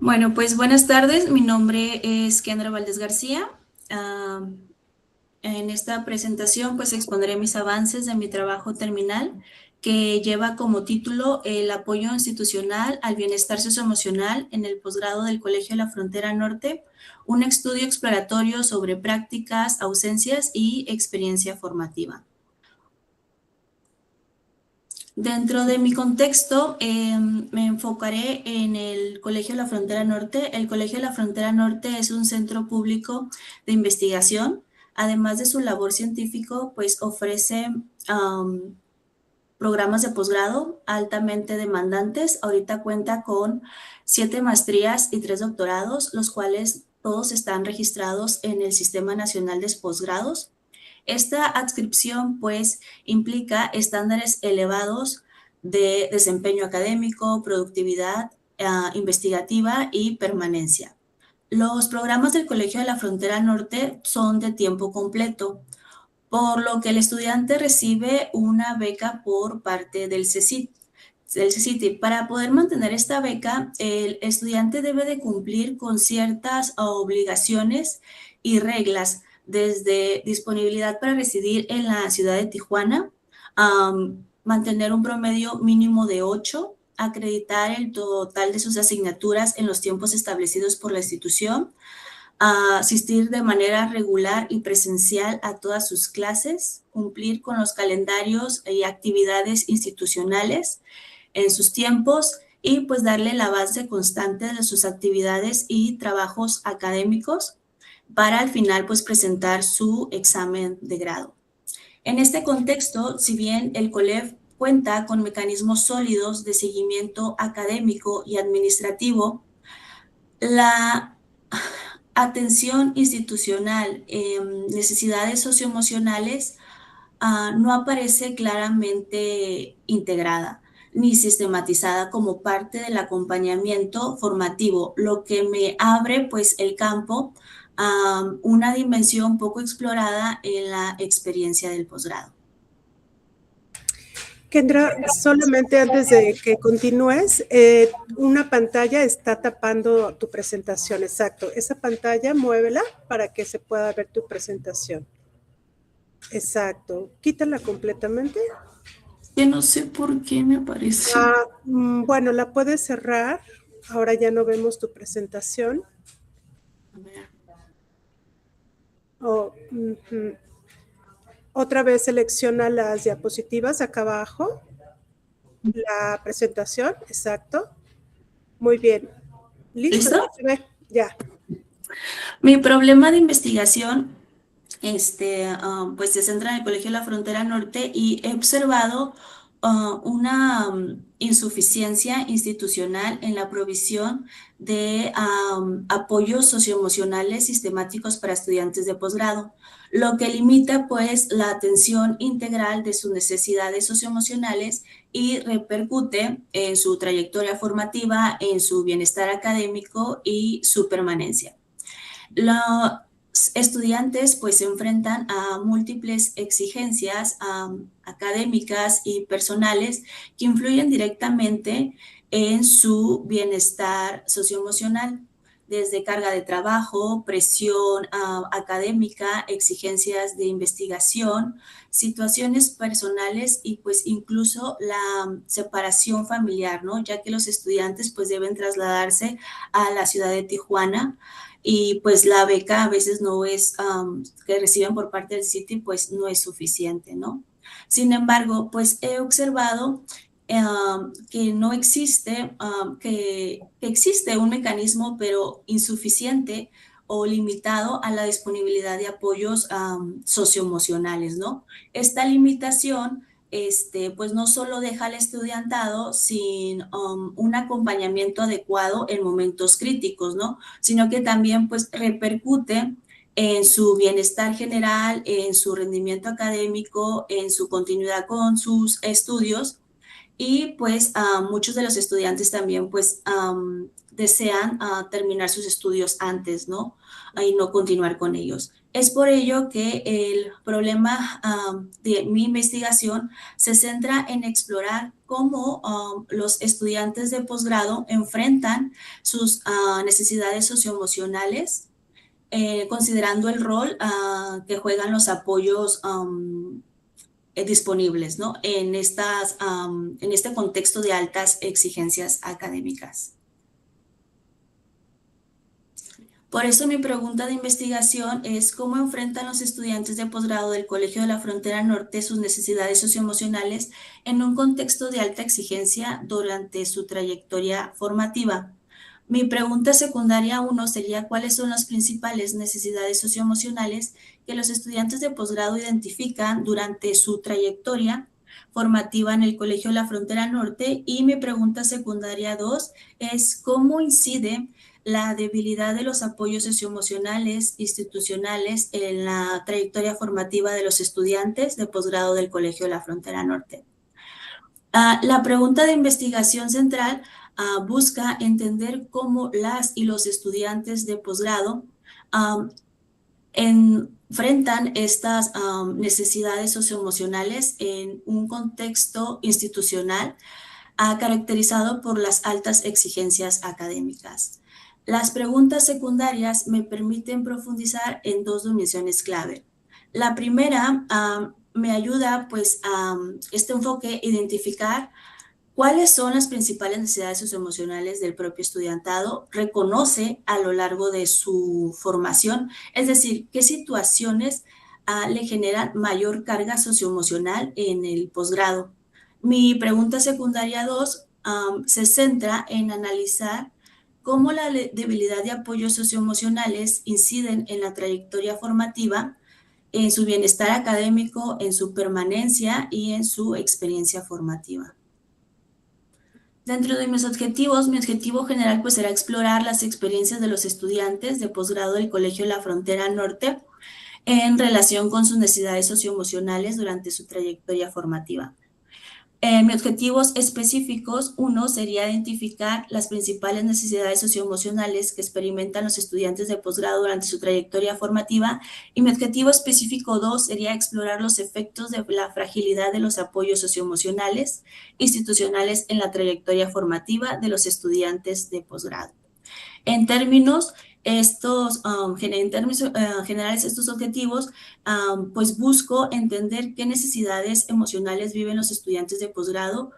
Bueno, pues buenas tardes. Mi nombre es Kendra Valdés García. En esta presentación pues expondré mis avances de mi trabajo terminal que lleva como título el apoyo institucional al bienestar socioemocional en el posgrado del Colegio de la Frontera Norte, un estudio exploratorio sobre prácticas, ausencias y experiencia formativa. Dentro de mi contexto, me enfocaré en el Colegio de la Frontera Norte. El Colegio de la Frontera Norte es un centro público de investigación. Además de su labor científico, pues ofrece programas de posgrado altamente demandantes. Ahorita cuenta con 7 maestrías y 3 doctorados, los cuales todos están registrados en el Sistema Nacional de Posgrados. Esta adscripción pues implica estándares elevados de desempeño académico, productividad investigativa y permanencia. Los programas del Colegio de la Frontera Norte son de tiempo completo, por lo que el estudiante recibe una beca por parte del CECITI. Para poder mantener esta beca, el estudiante debe de cumplir con ciertas obligaciones y reglas, desde disponibilidad para residir en la ciudad de Tijuana, mantener un promedio mínimo de 8, acreditar el total de sus asignaturas en los tiempos establecidos por la institución, asistir de manera regular y presencial a todas sus clases, cumplir con los calendarios y actividades institucionales en sus tiempos y pues darle el avance constante de sus actividades y trabajos académicos para al final pues presentar su examen de grado. En este contexto, si bien el COLEF cuenta con mecanismos sólidos de seguimiento académico y administrativo, la atención institucional en necesidades socioemocionales no aparece claramente integrada ni sistematizada como parte del acompañamiento formativo, lo que me abre pues el campo a una dimensión poco explorada en la experiencia del posgrado. Kendra, solamente antes de que continúes, una pantalla está tapando tu presentación, exacto. Esa pantalla, muévela para que se pueda ver tu presentación. Exacto. Quítala completamente. Yo no sé por qué me aparece. Bueno, la puedes cerrar. Ahora ya no vemos tu presentación. A ver. Otra vez selecciona las diapositivas acá abajo. La presentación, exacto. Muy bien. ¿Listo? ¿Listo? Ya. Mi problema de investigación pues se centra en el Colegio de la Frontera Norte y he observado una insuficiencia institucional en la provisión de apoyos socioemocionales sistemáticos para estudiantes de posgrado, lo que limita pues la atención integral de sus necesidades socioemocionales y repercute en su trayectoria formativa, en su bienestar académico y su permanencia. Los estudiantes pues se enfrentan a múltiples exigencias académicas y personales que influyen directamente en su bienestar socioemocional, desde carga de trabajo, presión académica, exigencias de investigación, situaciones personales y pues incluso la separación familiar, ¿no? Ya que los estudiantes pues deben trasladarse a la ciudad de Tijuana y pues la beca a veces no es, que reciben por parte del Citi, pues no es suficiente, ¿no? Sin embargo, pues he observado que no existe, que existe un mecanismo, pero insuficiente o limitado a la disponibilidad de apoyos socioemocionales, ¿no? Esta limitación, pues no solo deja al estudiantado sin un acompañamiento adecuado en momentos críticos, ¿no? Sino que también, pues, repercute en su bienestar general, en su rendimiento académico, en su continuidad con sus estudios. Y pues muchos de los estudiantes también pues desean terminar sus estudios antes, ¿no? Y no continuar con ellos. Es por ello que el problema de mi investigación se centra en explorar cómo los estudiantes de posgrado enfrentan sus necesidades socioemocionales, considerando el rol que juegan los apoyos disponibles, ¿no? En este contexto de altas exigencias académicas. Por eso mi pregunta de investigación es cómo enfrentan los estudiantes de posgrado del Colegio de la Frontera Norte sus necesidades socioemocionales en un contexto de alta exigencia durante su trayectoria formativa. Mi pregunta secundaria 1 sería cuáles son las principales necesidades socioemocionales que los estudiantes de posgrado identifican durante su trayectoria formativa en el Colegio de la Frontera Norte, y mi pregunta secundaria 2 es cómo incide la debilidad de los apoyos socioemocionales institucionales en la trayectoria formativa de los estudiantes de posgrado del Colegio de la Frontera Norte. La pregunta de investigación central busca entender cómo las y los estudiantes de posgrado enfrentan estas necesidades socioemocionales en un contexto institucional caracterizado por las altas exigencias académicas. Las preguntas secundarias me permiten profundizar en dos dimensiones clave. La primera me ayuda pues a este enfoque identificar cuáles son las principales necesidades socioemocionales del propio estudiantado, reconoce a lo largo de su formación, es decir, qué situaciones le generan mayor carga socioemocional en el posgrado. Mi pregunta secundaria 2 se centra en analizar cómo la debilidad de apoyos socioemocionales inciden en la trayectoria formativa, en su bienestar académico, en su permanencia y en su experiencia formativa. Dentro de mis objetivos, mi objetivo general pues será explorar las experiencias de los estudiantes de posgrado del Colegio de la Frontera Norte en relación con sus necesidades socioemocionales durante su trayectoria formativa. Mis objetivos específicos, uno sería identificar las principales necesidades socioemocionales que experimentan los estudiantes de posgrado durante su trayectoria formativa, y mi objetivo específico 2 sería explorar los efectos de la fragilidad de los apoyos socioemocionales institucionales en la trayectoria formativa de los estudiantes de posgrado. En términos generales, estos objetivos, pues busco entender qué necesidades emocionales viven los estudiantes de posgrado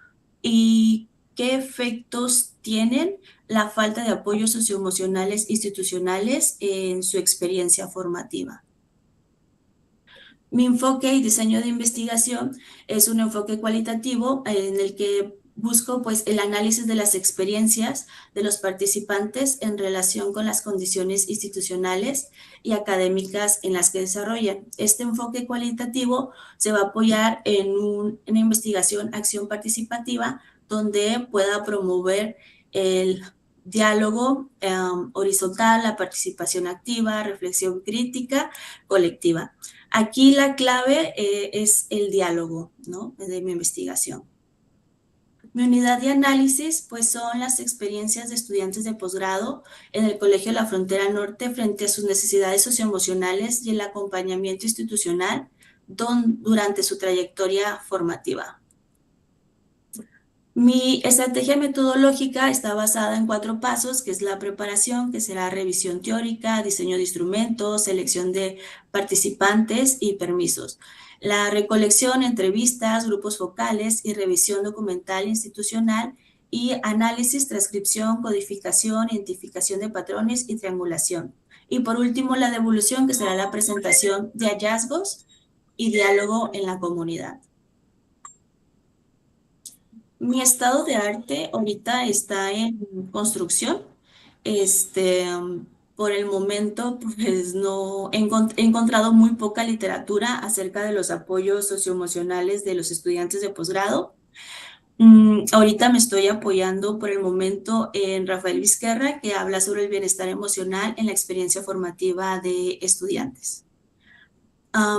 y qué efectos tienen la falta de apoyos socioemocionales institucionales en su experiencia formativa. Mi enfoque y diseño de investigación es un enfoque cualitativo en el que busco pues el análisis de las experiencias de los participantes en relación con las condiciones institucionales y académicas en las que desarrollan. Este enfoque cualitativo se va a apoyar en una investigación acción participativa donde pueda promover el diálogo horizontal, la participación activa, reflexión crítica colectiva. Aquí la clave es el diálogo, ¿no?, de mi investigación. Mi unidad de análisis, pues, son las experiencias de estudiantes de posgrado en el Colegio de la Frontera Norte frente a sus necesidades socioemocionales y el acompañamiento institucional durante su trayectoria formativa. Mi estrategia metodológica está basada en 4 pasos, que es la preparación, que será revisión teórica, diseño de instrumentos, selección de participantes y permisos. La recolección, entrevistas, grupos focales y revisión documental institucional y análisis, transcripción, codificación, identificación de patrones y triangulación. Y por último, la devolución, que será la presentación de hallazgos y diálogo en la comunidad. Mi estado de arte ahorita está en construcción. Por el momento, pues no he encontrado muy poca literatura acerca de los apoyos socioemocionales de los estudiantes de posgrado. Ahorita me estoy apoyando por el momento en Rafael Vizquerra, que habla sobre el bienestar emocional en la experiencia formativa de estudiantes.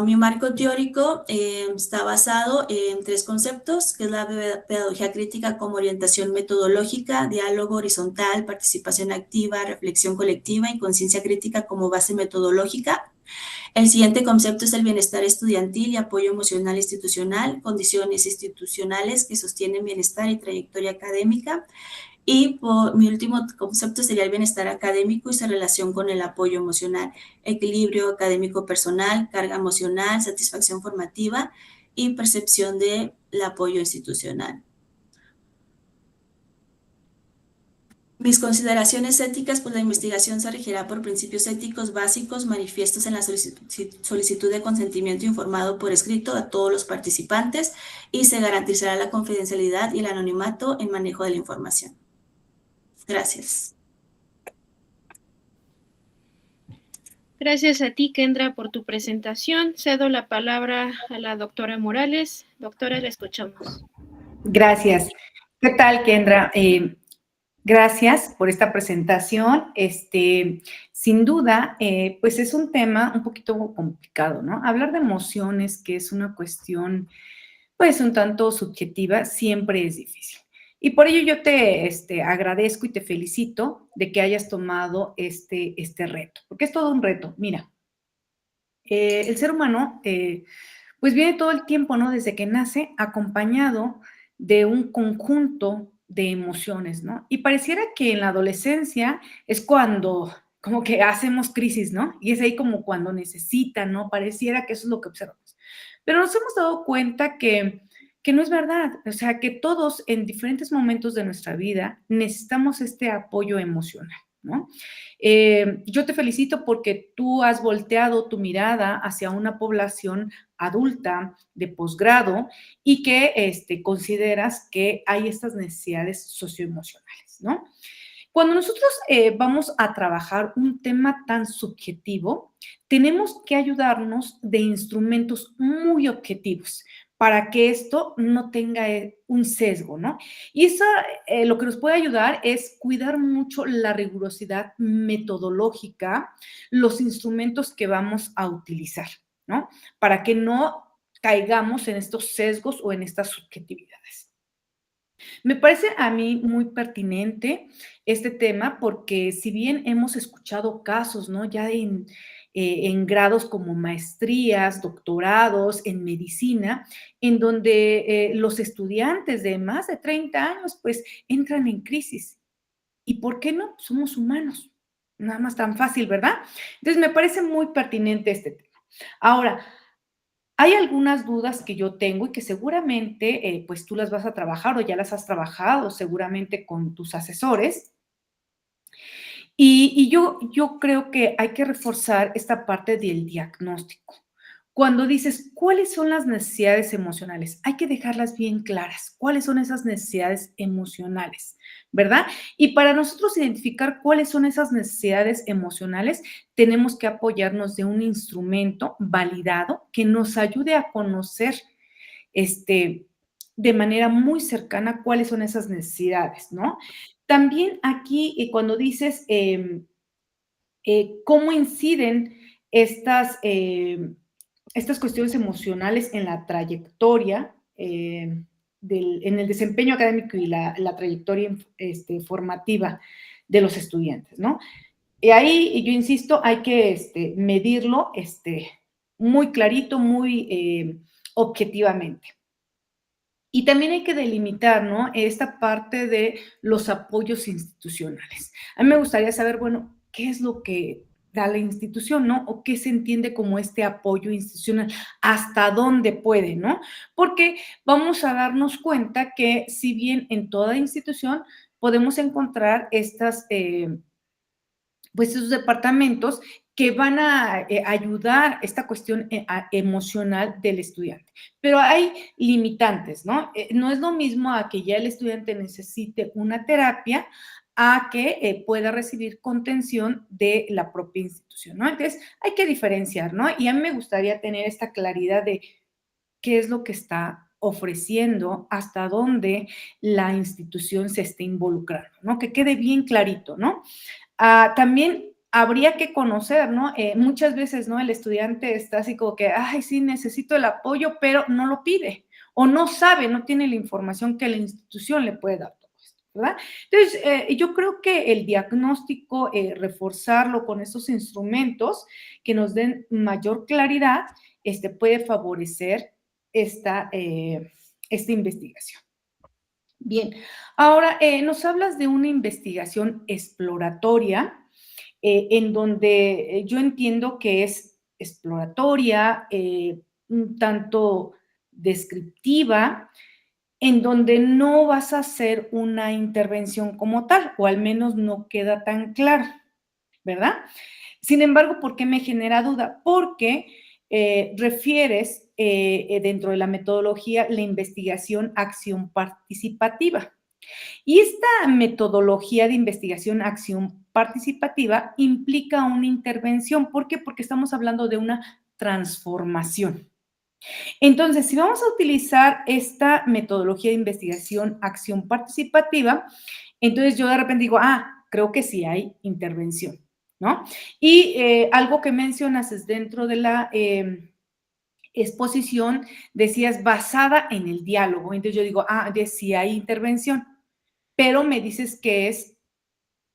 Mi marco teórico está basado en 3 conceptos, que es la pedagogía crítica como orientación metodológica, diálogo horizontal, participación activa, reflexión colectiva y conciencia crítica como base metodológica. El siguiente concepto es el bienestar estudiantil y apoyo emocional institucional, condiciones institucionales que sostienen bienestar y trayectoria académica. Y mi último concepto sería el bienestar académico y su relación con el apoyo emocional, equilibrio académico personal, carga emocional, satisfacción formativa y percepción del apoyo institucional. Mis consideraciones éticas, pues la investigación se regirá por principios éticos básicos manifiestos en la solicitud de consentimiento informado por escrito a todos los participantes y se garantizará la confidencialidad y el anonimato en manejo de la información. Gracias. Gracias a ti, Kendra, por tu presentación. Cedo la palabra a la doctora Morales. Doctora, la escuchamos. Gracias. ¿Qué tal, Kendra? Gracias por esta presentación. Sin duda, pues es un tema un poquito complicado, ¿no? Hablar de emociones, que es una cuestión, pues, un tanto subjetiva, siempre es difícil. Y por ello yo te agradezco y te felicito de que hayas tomado este reto, porque es todo un reto. Mira, el ser humano, pues viene todo el tiempo, ¿no? Desde que nace, acompañado de un conjunto de emociones, ¿no? Y pareciera que en la adolescencia es cuando como que hacemos crisis, ¿no? Y es ahí como cuando necesitan, ¿no? Pareciera que eso es lo que observamos. Pero nos hemos dado cuenta que no es verdad, o sea, que todos en diferentes momentos de nuestra vida necesitamos este apoyo emocional, ¿no? Yo te felicito porque tú has volteado tu mirada hacia una población adulta de posgrado y que consideras que hay estas necesidades socioemocionales, ¿no? Cuando nosotros vamos a trabajar un tema tan subjetivo, tenemos que ayudarnos de instrumentos muy objetivos para que esto no tenga un sesgo, ¿no? Y eso lo que nos puede ayudar es cuidar mucho la rigurosidad metodológica, los instrumentos que vamos a utilizar, ¿no? Para que no caigamos en estos sesgos o en estas subjetividades. Me parece a mí muy pertinente este tema porque si bien hemos escuchado casos, ¿no? Ya en grados como maestrías, doctorados en medicina, en donde los estudiantes de más de 30 años pues entran en crisis. ¿Y por qué no? Somos humanos. Nada más tan fácil, ¿verdad? Entonces me parece muy pertinente este tema. Ahora, hay algunas dudas que yo tengo y que seguramente, pues tú las vas a trabajar o ya las has trabajado seguramente con tus asesores. Y yo creo que hay que reforzar esta parte del diagnóstico. Cuando dices, ¿cuáles son las necesidades emocionales? Hay que dejarlas bien claras. ¿Cuáles son esas necesidades emocionales? ¿Verdad? Y para nosotros identificar cuáles son esas necesidades emocionales, tenemos que apoyarnos de un instrumento validado que nos ayude a conocer de manera muy cercana cuáles son esas necesidades, ¿no? También aquí, cuando dices cómo inciden estas cuestiones emocionales en la trayectoria, en el desempeño académico y la trayectoria formativa de los estudiantes, ¿no? Y ahí, yo insisto, hay que medirlo muy clarito, muy objetivamente. Y también hay que delimitar, ¿no?, esta parte de los apoyos institucionales. A mí me gustaría saber, bueno, ¿qué es lo que da la institución, ¿no? O qué se entiende como este apoyo institucional, hasta dónde puede, ¿no? Porque vamos a darnos cuenta que si bien en toda institución podemos encontrar pues esos departamentos que van a ayudar esta cuestión emocional del estudiante. Pero hay limitantes, ¿no? No es lo mismo a que ya el estudiante necesite una terapia a que pueda recibir contención de la propia institución, ¿no? Entonces, hay que diferenciar, ¿no? Y a mí me gustaría tener esta claridad de qué es lo que está ofreciendo, hasta dónde la institución se esté involucrando, ¿no? Que quede bien clarito, ¿no? También habría que conocer, ¿no? Muchas veces, ¿no?, el estudiante está así como que, ay, sí, necesito el apoyo, pero no lo pide, o no sabe, no tiene la información que la institución le puede dar todo esto, ¿verdad? Entonces, yo creo que el diagnóstico, reforzarlo con esos instrumentos que nos den mayor claridad, puede favorecer esta investigación. Bien, ahora nos hablas de una investigación exploratoria, en donde yo entiendo que es exploratoria, un tanto descriptiva, en donde no vas a hacer una intervención como tal, o al menos no queda tan claro, ¿verdad? Sin embargo, ¿por qué me genera duda? Porque refieres dentro de la metodología la investigación acción participativa. Y esta metodología de investigación acción participativa implica una intervención. ¿Por qué? Porque estamos hablando de una transformación. Entonces, si vamos a utilizar esta metodología de investigación acción participativa, entonces yo de repente digo, creo que sí hay intervención, ¿no? Y algo que mencionas es dentro de la exposición, decías basada en el diálogo. Entonces yo digo, de sí hay intervención, pero me dices que es,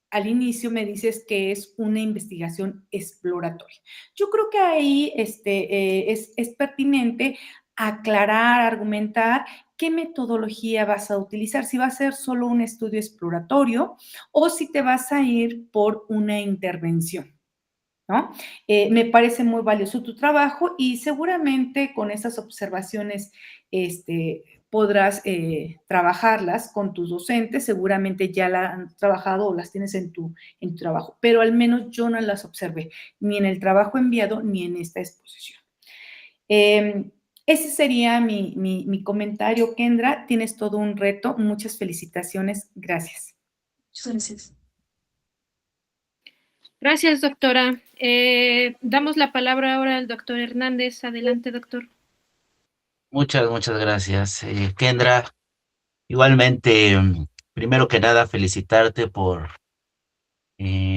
al inicio me dices que es una investigación exploratoria. Yo creo que ahí es pertinente aclarar, argumentar qué metodología vas a utilizar, si va a ser solo un estudio exploratorio o si te vas a ir por una intervención, ¿no? Me parece muy valioso tu trabajo y seguramente con esas observaciones podrás trabajarlas con tus docentes, seguramente ya la han trabajado o las tienes en tu trabajo, pero al menos yo no las observé, ni en el trabajo enviado ni en esta exposición. Ese sería mi comentario, Kendra. Tienes todo un reto. Muchas felicitaciones. Gracias. Muchas gracias. Gracias, doctora. Damos la palabra ahora al doctor Hernández. Adelante, doctor. Muchas gracias, Kendra. Igualmente, primero que nada, felicitarte por,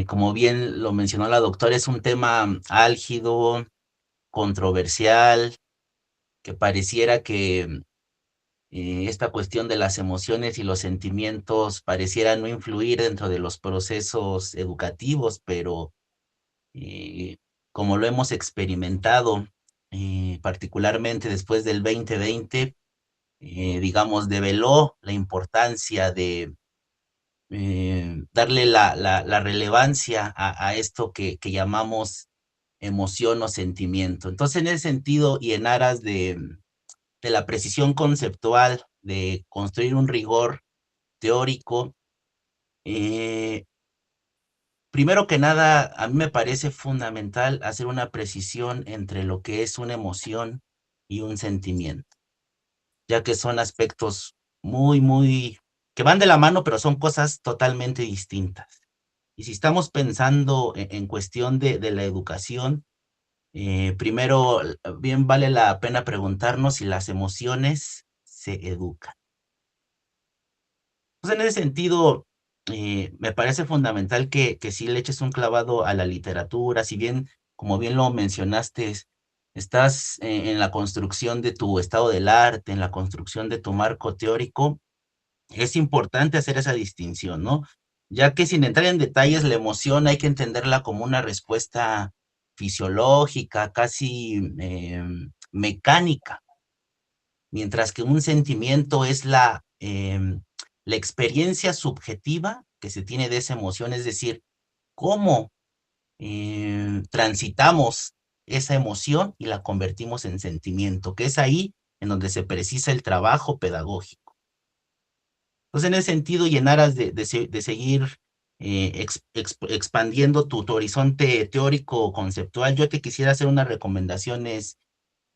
como bien lo mencionó la doctora, es un tema álgido, controversial, que pareciera que esta cuestión de las emociones y los sentimientos pareciera no influir dentro de los procesos educativos, pero como lo hemos experimentado, particularmente después del 2020, digamos, develó la importancia de darle la relevancia a esto que llamamos emoción o sentimiento. Entonces, en ese sentido y en aras de la precisión conceptual, de construir un rigor teórico, primero que nada, a mí me parece fundamental hacer una precisión entre lo que es una emoción y un sentimiento, ya que son aspectos muy que van de la mano, pero son cosas totalmente distintas. Y si estamos pensando en cuestión de la educación, primero, bien vale la pena preguntarnos si las emociones se educan. Pues en ese sentido, me parece fundamental que sí le eches un clavado a la literatura, si bien, como bien lo mencionaste, estás en la construcción de tu estado del arte, en la construcción de tu marco teórico, es importante hacer esa distinción, ¿no? Ya que sin entrar en detalles, la emoción hay que entenderla como una respuesta fisiológica, casi mecánica, mientras que un sentimiento es la experiencia subjetiva que se tiene de esa emoción, es decir, cómo transitamos esa emoción y la convertimos en sentimiento, que es ahí en donde se precisa el trabajo pedagógico. Entonces, en ese sentido, y en aras de seguir expandiendo tu horizonte teórico conceptual, yo te quisiera hacer unas recomendaciones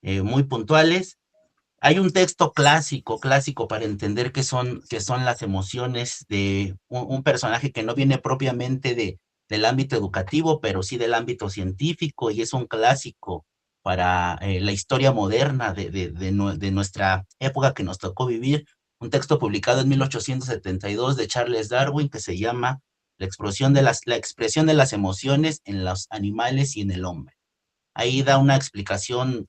muy puntuales. Hay un texto clásico para entender qué son las emociones de un personaje que no viene propiamente del ámbito educativo, pero sí del ámbito científico, y es un clásico para la historia moderna de nuestra época que nos tocó vivir. Un texto publicado en 1872 de Charles Darwin que se llama La expresión de las emociones en los animales y en el hombre. Ahí da una explicación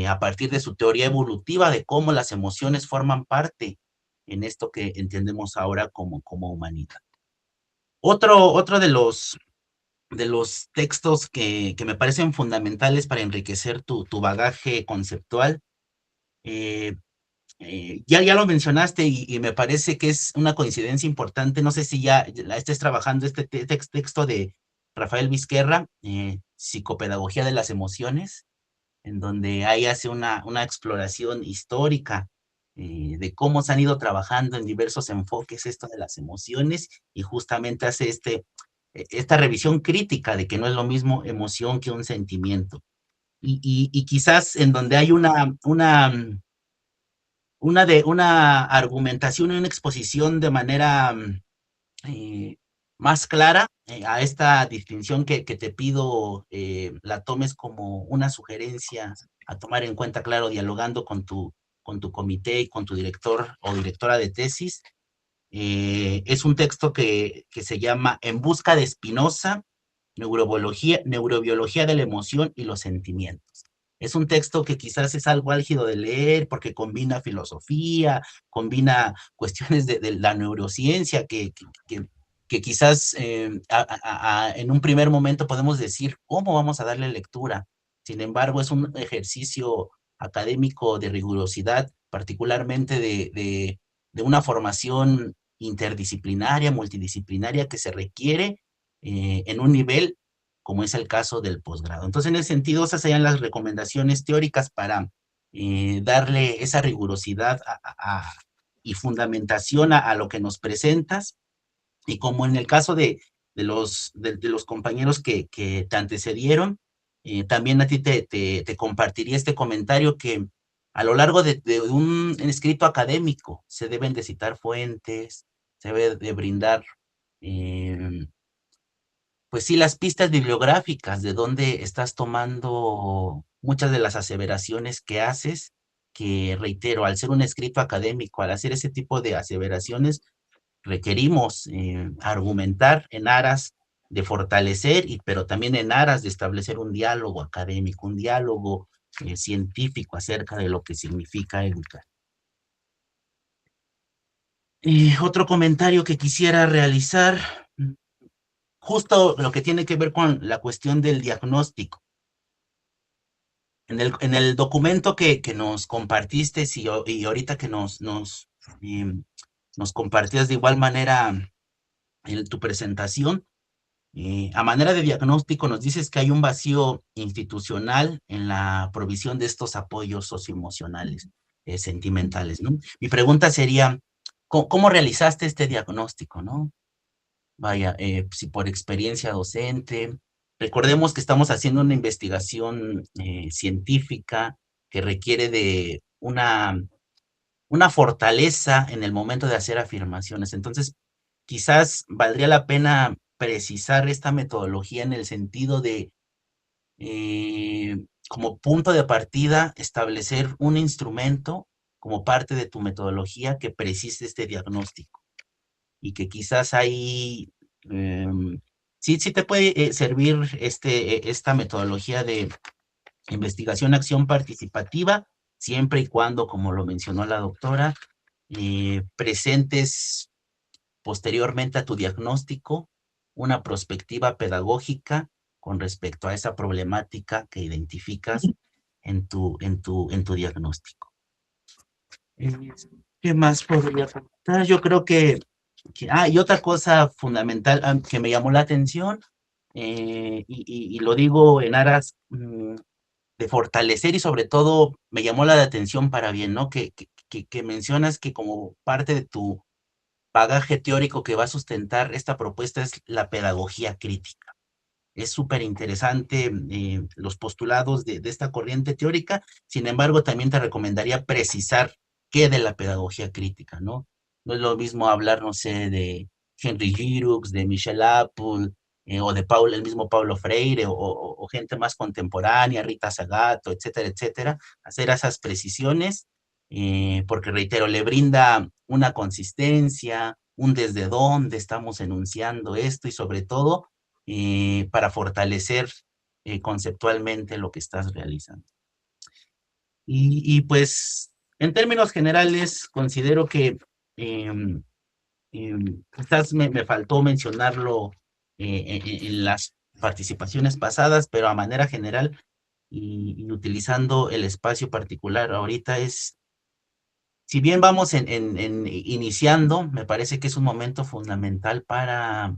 a partir de su teoría evolutiva de cómo las emociones forman parte en esto que entendemos ahora como humanidad. Otro de los textos que me parecen fundamentales para enriquecer tu bagaje conceptual, ya lo mencionaste y me parece que es una coincidencia importante. No sé si ya la estés trabajando este texto de Rafael Vizquerra, Psicopedagogía de las emociones, en donde ahí hace una exploración histórica de cómo se han ido trabajando en diversos enfoques esto de las emociones, y justamente hace esta revisión crítica de que no es lo mismo emoción que un sentimiento. Y quizás en donde hay una argumentación y una exposición de manera más clara a esta distinción que te pido la tomes como una sugerencia a tomar en cuenta, claro, dialogando con tu comité y con tu director o directora de tesis. Es un texto que se llama En busca de Spinoza, neurobiología de la emoción y los sentimientos. Es un texto que quizás es algo álgido de leer porque combina filosofía, combina cuestiones de la neurociencia que quizás en un primer momento podemos decir, ¿cómo vamos a darle lectura? Sin embargo, es un ejercicio académico de rigurosidad, particularmente de una formación interdisciplinaria, multidisciplinaria que se requiere en un nivel como es el caso del posgrado. Entonces, en ese sentido, esas serían las recomendaciones teóricas para darle esa rigurosidad y fundamentación a lo que nos presentas. Y como en el caso de los compañeros que te antecedieron, también a ti te compartiría este comentario que a lo largo de un escrito académico se deben de citar fuentes, se debe de brindar pues sí, las pistas bibliográficas de dónde estás tomando muchas de las aseveraciones que haces, que reitero, al ser un escrito académico, al hacer ese tipo de aseveraciones, requerimos argumentar en aras de fortalecer, pero también en aras de establecer un diálogo académico, un diálogo científico acerca de lo que significa educar. Otro comentario que quisiera realizar, justo lo que tiene que ver con la cuestión del diagnóstico. En el documento que nos compartiste y ahorita que nos compartías de igual manera en tu presentación, a manera de diagnóstico nos dices que hay un vacío institucional en la provisión de estos apoyos socioemocionales, sentimentales, ¿no? Mi pregunta sería, ¿cómo realizaste este diagnóstico, no? Vaya, si por experiencia docente, recordemos que estamos haciendo una investigación científica que requiere de una fortaleza en el momento de hacer afirmaciones. Entonces, quizás valdría la pena precisar esta metodología en el sentido de, como punto de partida, establecer un instrumento como parte de tu metodología que precise este diagnóstico. Y que quizás ahí sí te puede servir esta metodología de investigación, acción participativa, siempre y cuando, como lo mencionó la doctora, presentes posteriormente a tu diagnóstico una perspectiva pedagógica con respecto a esa problemática que identificas en tu diagnóstico. ¿Qué más podría comentar? Yo creo que y otra cosa fundamental que me llamó la atención, y lo digo en aras de fortalecer, y sobre todo me llamó la atención para bien, ¿no? Que mencionas que como parte de tu bagaje teórico que va a sustentar esta propuesta es la pedagogía crítica. Es súper interesante los postulados de esta corriente teórica. Sin embargo, también te recomendaría precisar qué de la pedagogía crítica, ¿no? No es lo mismo hablar, no sé, de Henry Giroux, de Michel Apple, o de el mismo Paulo Freire, o gente más contemporánea, Rita Segato, etcétera, etcétera. Hacer esas precisiones, porque reitero, le brinda una consistencia, un desde dónde estamos enunciando esto, y sobre todo, para fortalecer conceptualmente lo que estás realizando. Y pues, en términos generales, considero que quizás me faltó mencionarlo en las participaciones pasadas, pero a manera general y utilizando el espacio particular ahorita si bien vamos iniciando, me parece que es un momento fundamental para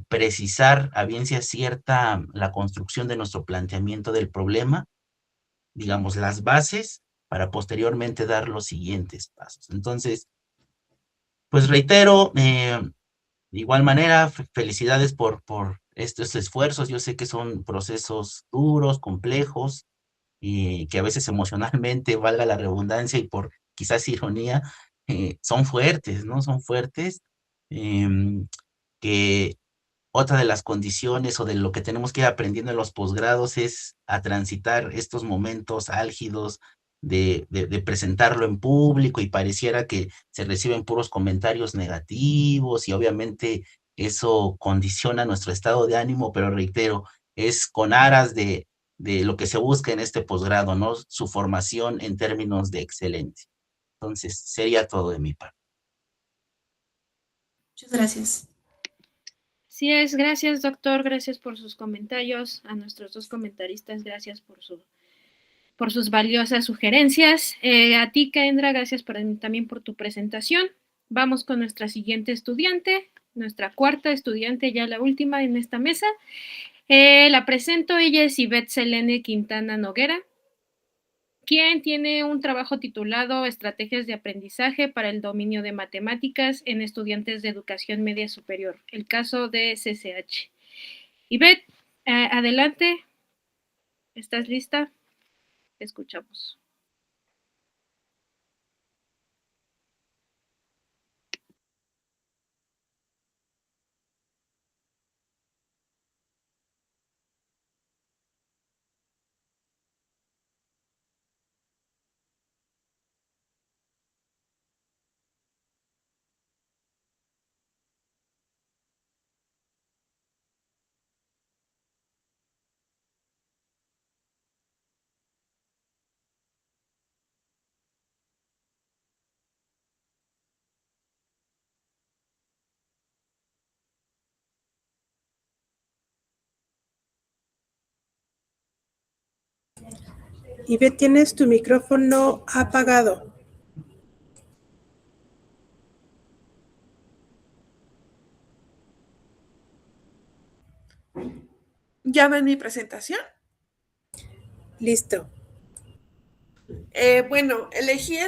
precisar a ciencia cierta la construcción de nuestro planteamiento del problema, digamos, las bases, para posteriormente dar los siguientes pasos. Entonces, pues reitero, de igual manera, felicidades por estos esfuerzos. Yo sé que son procesos duros, complejos, y que a veces emocionalmente, valga la redundancia y por quizás ironía, son fuertes, ¿no? Son fuertes, que otra de las condiciones o de lo que tenemos que ir aprendiendo en los posgrados es a transitar estos momentos álgidos de presentarlo en público, y pareciera que se reciben puros comentarios negativos, y obviamente eso condiciona nuestro estado de ánimo, pero reitero, es con aras de lo que se busca en este posgrado, ¿no? Su formación en términos de excelencia. Entonces, sería todo de mi parte. Muchas gracias. Sí es, gracias doctor, gracias por sus comentarios, a nuestros dos comentaristas, gracias por sus valiosas sugerencias. A ti, Kendra, gracias también por tu presentación. Vamos con nuestra siguiente estudiante, nuestra cuarta estudiante, ya la última en esta mesa. La presento, ella es Ivette Selene Quintana Noguera, quien tiene un trabajo titulado Estrategias de aprendizaje para el dominio de matemáticas en estudiantes de educación media superior, el caso de CCH. Ivette, adelante, ¿estás lista? Te escuchamos. Ivette, tienes tu micrófono apagado. ¿Ya ven mi presentación? Listo. Bueno, elegí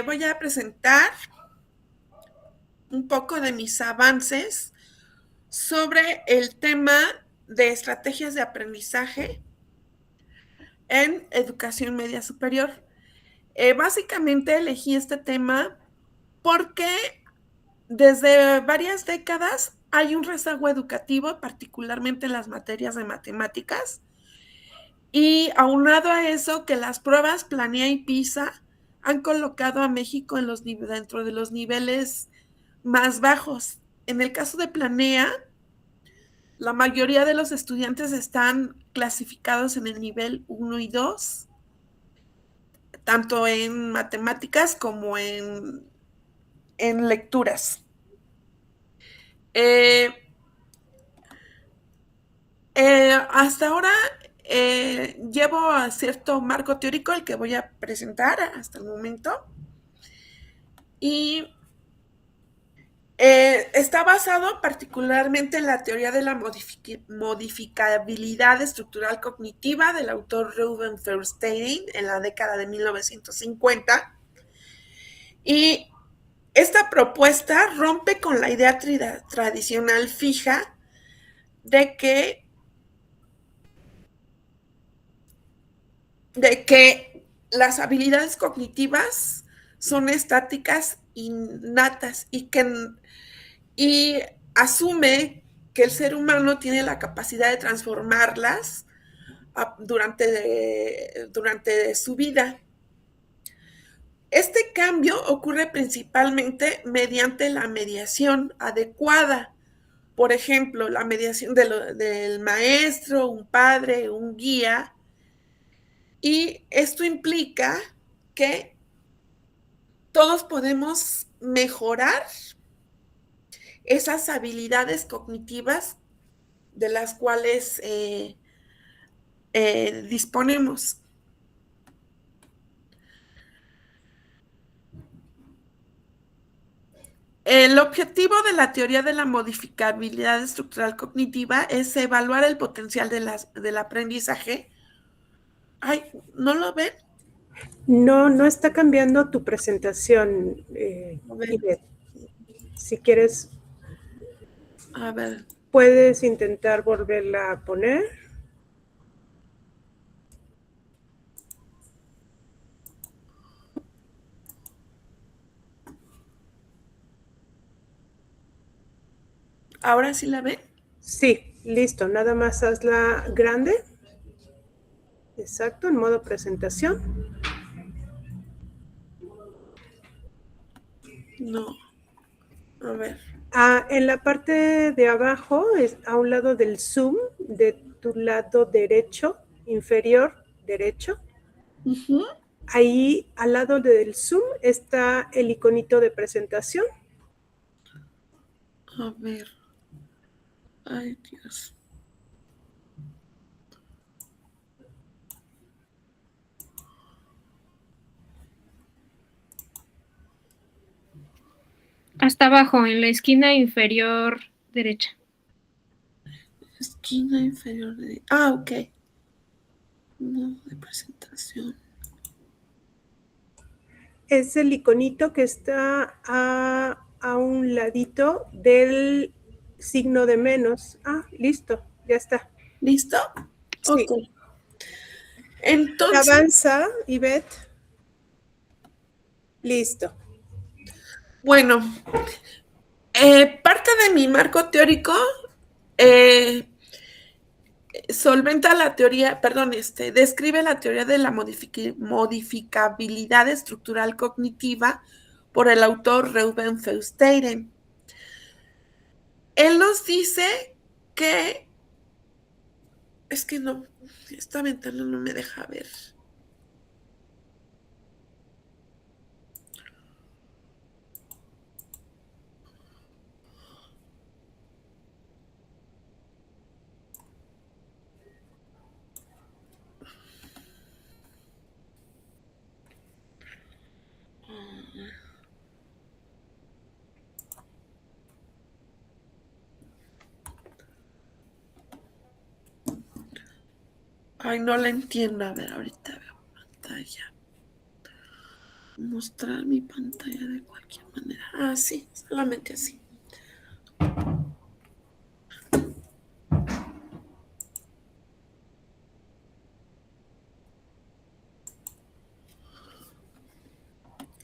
voy a presentar un poco de mis avances sobre el tema de estrategias de aprendizaje en educación media superior. Básicamente elegí este tema porque desde varias décadas hay un rezago educativo, particularmente en las materias de matemáticas, y aunado a eso que las pruebas Planea y PISA han colocado a México dentro de los niveles más bajos. En el caso de Planea, La mayoría de los estudiantes están clasificados en el nivel 1 y 2, tanto en matemáticas como en lecturas. Hasta ahora llevo a cierto marco teórico el que voy a presentar hasta el momento, y está basado particularmente en la teoría de la modificabilidad estructural cognitiva del autor Ruben Feuerstein en la década de 1950. Y esta propuesta rompe con la idea tradicional fija de que las habilidades cognitivas son estáticas, innatas, y asume que el ser humano tiene la capacidad de transformarlas durante su vida. Este cambio ocurre principalmente mediante la mediación adecuada. Por ejemplo, la mediación del maestro, un padre, un guía. Y esto implica que todos podemos mejorar esas habilidades cognitivas de las cuales disponemos. El objetivo de la teoría de la modificabilidad estructural cognitiva es evaluar el potencial del aprendizaje. Ay, ¿no lo ven? No está cambiando tu presentación, Ivette. Si quieres, a ver, puedes intentar volverla a poner. ¿ahora sí la ven? Sí, listo. Nada más hazla grande. Exacto, en modo presentación. No. A ver. En la parte de abajo, a un lado del zoom, de tu lado derecho, inferior derecho. Uh-huh. Ahí al lado del zoom está el iconito de presentación. A ver. Ay, Dios. Hasta abajo, en la esquina inferior derecha. Esquina inferior derecha. Ah, ok. No, de presentación. Es el iconito que está a un ladito del signo de menos. Ah, listo, ya está. ¿Listo? Sí. Ok. Entonces. Avanza, Ivette. Listo. Bueno, parte de mi marco teórico solventa la teoría, describe la teoría de la modificabilidad estructural cognitiva por el autor Ruben Feuerstein. Él nos dice que es que no, esta ventana no me deja ver. Ay, no la entiendo. A ver, ahorita veo pantalla. Mostrar mi pantalla de cualquier manera. Ah, sí, solamente así.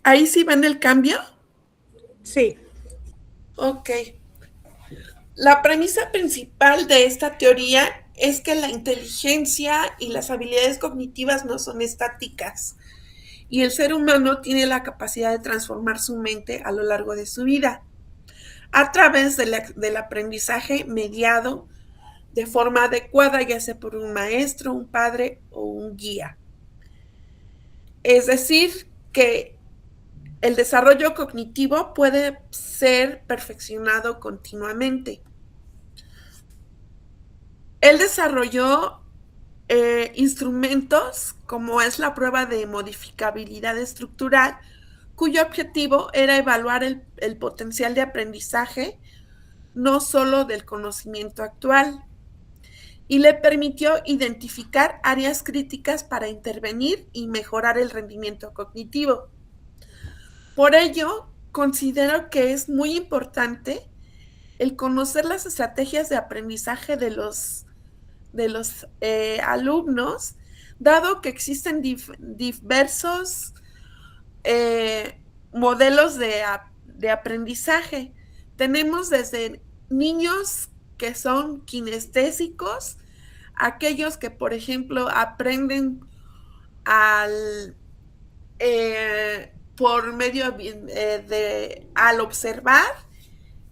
¿Ahí sí ven el cambio? Sí. Ok. La premisa principal de esta teoría es que la inteligencia y las habilidades cognitivas no son estáticas, y el ser humano tiene la capacidad de transformar su mente a lo largo de su vida a través del aprendizaje mediado de forma adecuada, ya sea por un maestro, un padre o un guía. Es decir, que el desarrollo cognitivo puede ser perfeccionado continuamente. Él desarrolló instrumentos como es la prueba de modificabilidad estructural, cuyo objetivo era evaluar el potencial de aprendizaje, no solo del conocimiento actual, y le permitió identificar áreas críticas para intervenir y mejorar el rendimiento cognitivo. Por ello, considero que es muy importante el conocer las estrategias de aprendizaje de los alumnos, dado que existen diversos modelos de aprendizaje. Tenemos desde niños que son kinestésicos, aquellos que, por ejemplo, aprenden por medio al observar,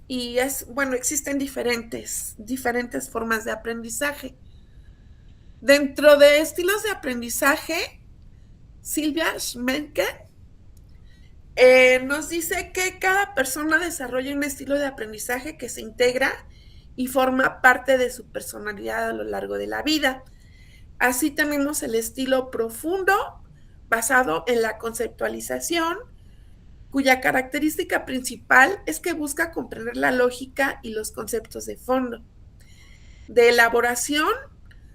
y existen diferentes formas de aprendizaje. Dentro de estilos de aprendizaje, Silvia Schmenke nos dice que cada persona desarrolla un estilo de aprendizaje que se integra y forma parte de su personalidad a lo largo de la vida. Así tenemos el estilo profundo, basado en la conceptualización, cuya característica principal es que busca comprender la lógica y los conceptos de fondo. De elaboración,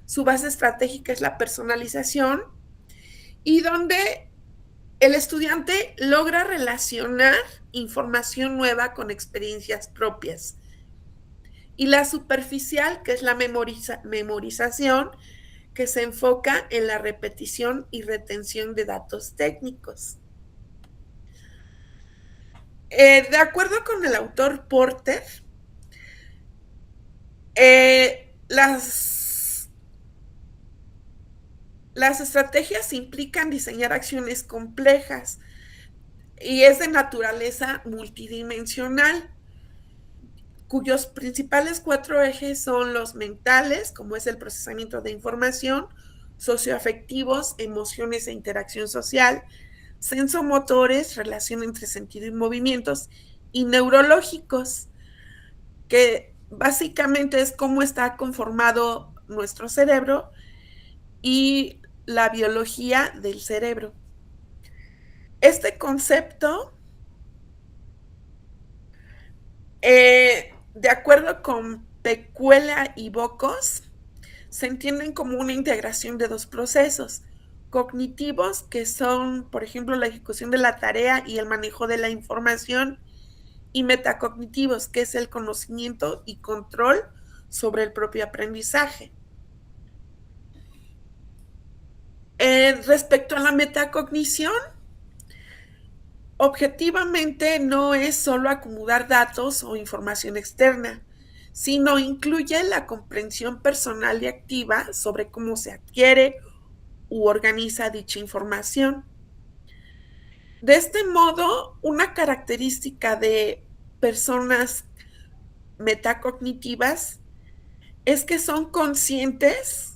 su base estratégica es la personalización, y donde el estudiante logra relacionar información nueva con experiencias propias. Y la superficial, que es la memorización, que se enfoca en la repetición y retención de datos técnicos. De acuerdo con el autor Porter, las estrategias implican diseñar acciones complejas y es de naturaleza multidimensional, cuyos principales 4 ejes son los mentales, como es el procesamiento de información, socioafectivos, emociones e interacción social, sensomotores, relación entre sentido y movimientos, y neurológicos, que básicamente es cómo está conformado nuestro cerebro y la biología del cerebro. Este concepto, de acuerdo con Pecuela y Bocos, se entienden como una integración de 2 procesos cognitivos, que son, por ejemplo, la ejecución de la tarea y el manejo de la información, y metacognitivos, que es el conocimiento y control sobre el propio aprendizaje. Respecto a la metacognición, objetivamente no es solo acumular datos o información externa, sino incluye la comprensión personal y activa sobre cómo se adquiere u organiza dicha información. De este modo, una característica de personas metacognitivas es que son conscientes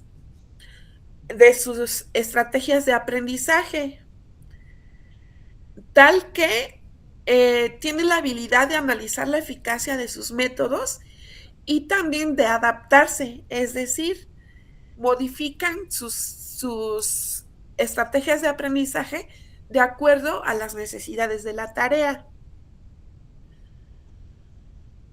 de sus estrategias de aprendizaje, tal que tienen la habilidad de analizar la eficacia de sus métodos y también de adaptarse, es decir, modifican sus estrategias de aprendizaje de acuerdo a las necesidades de la tarea.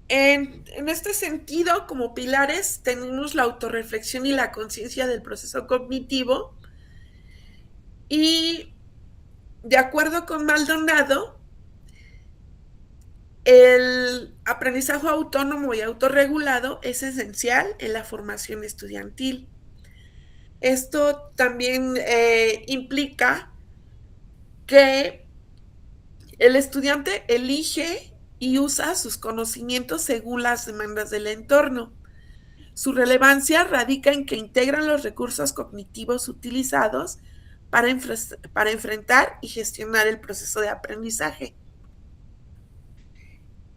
En este sentido, como pilares, tenemos la autorreflexión y la conciencia del proceso cognitivo. Y de acuerdo con Maldonado, el aprendizaje autónomo y autorregulado es esencial en la formación estudiantil. Esto también implica que el estudiante elige y usa sus conocimientos según las demandas del entorno. Su relevancia radica en que integran los recursos cognitivos utilizados para enfrentar y gestionar el proceso de aprendizaje.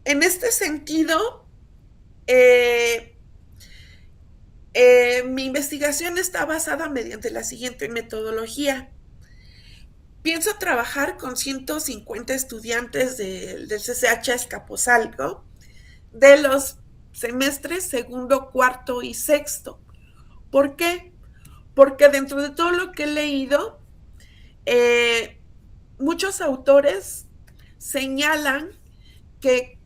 En este sentido, Mi investigación está basada mediante la siguiente metodología. Pienso trabajar con 150 estudiantes del CCH Azcapotzalco de los semestres segundo, cuarto y sexto. ¿Por qué? Porque dentro de todo lo que he leído, muchos autores señalan que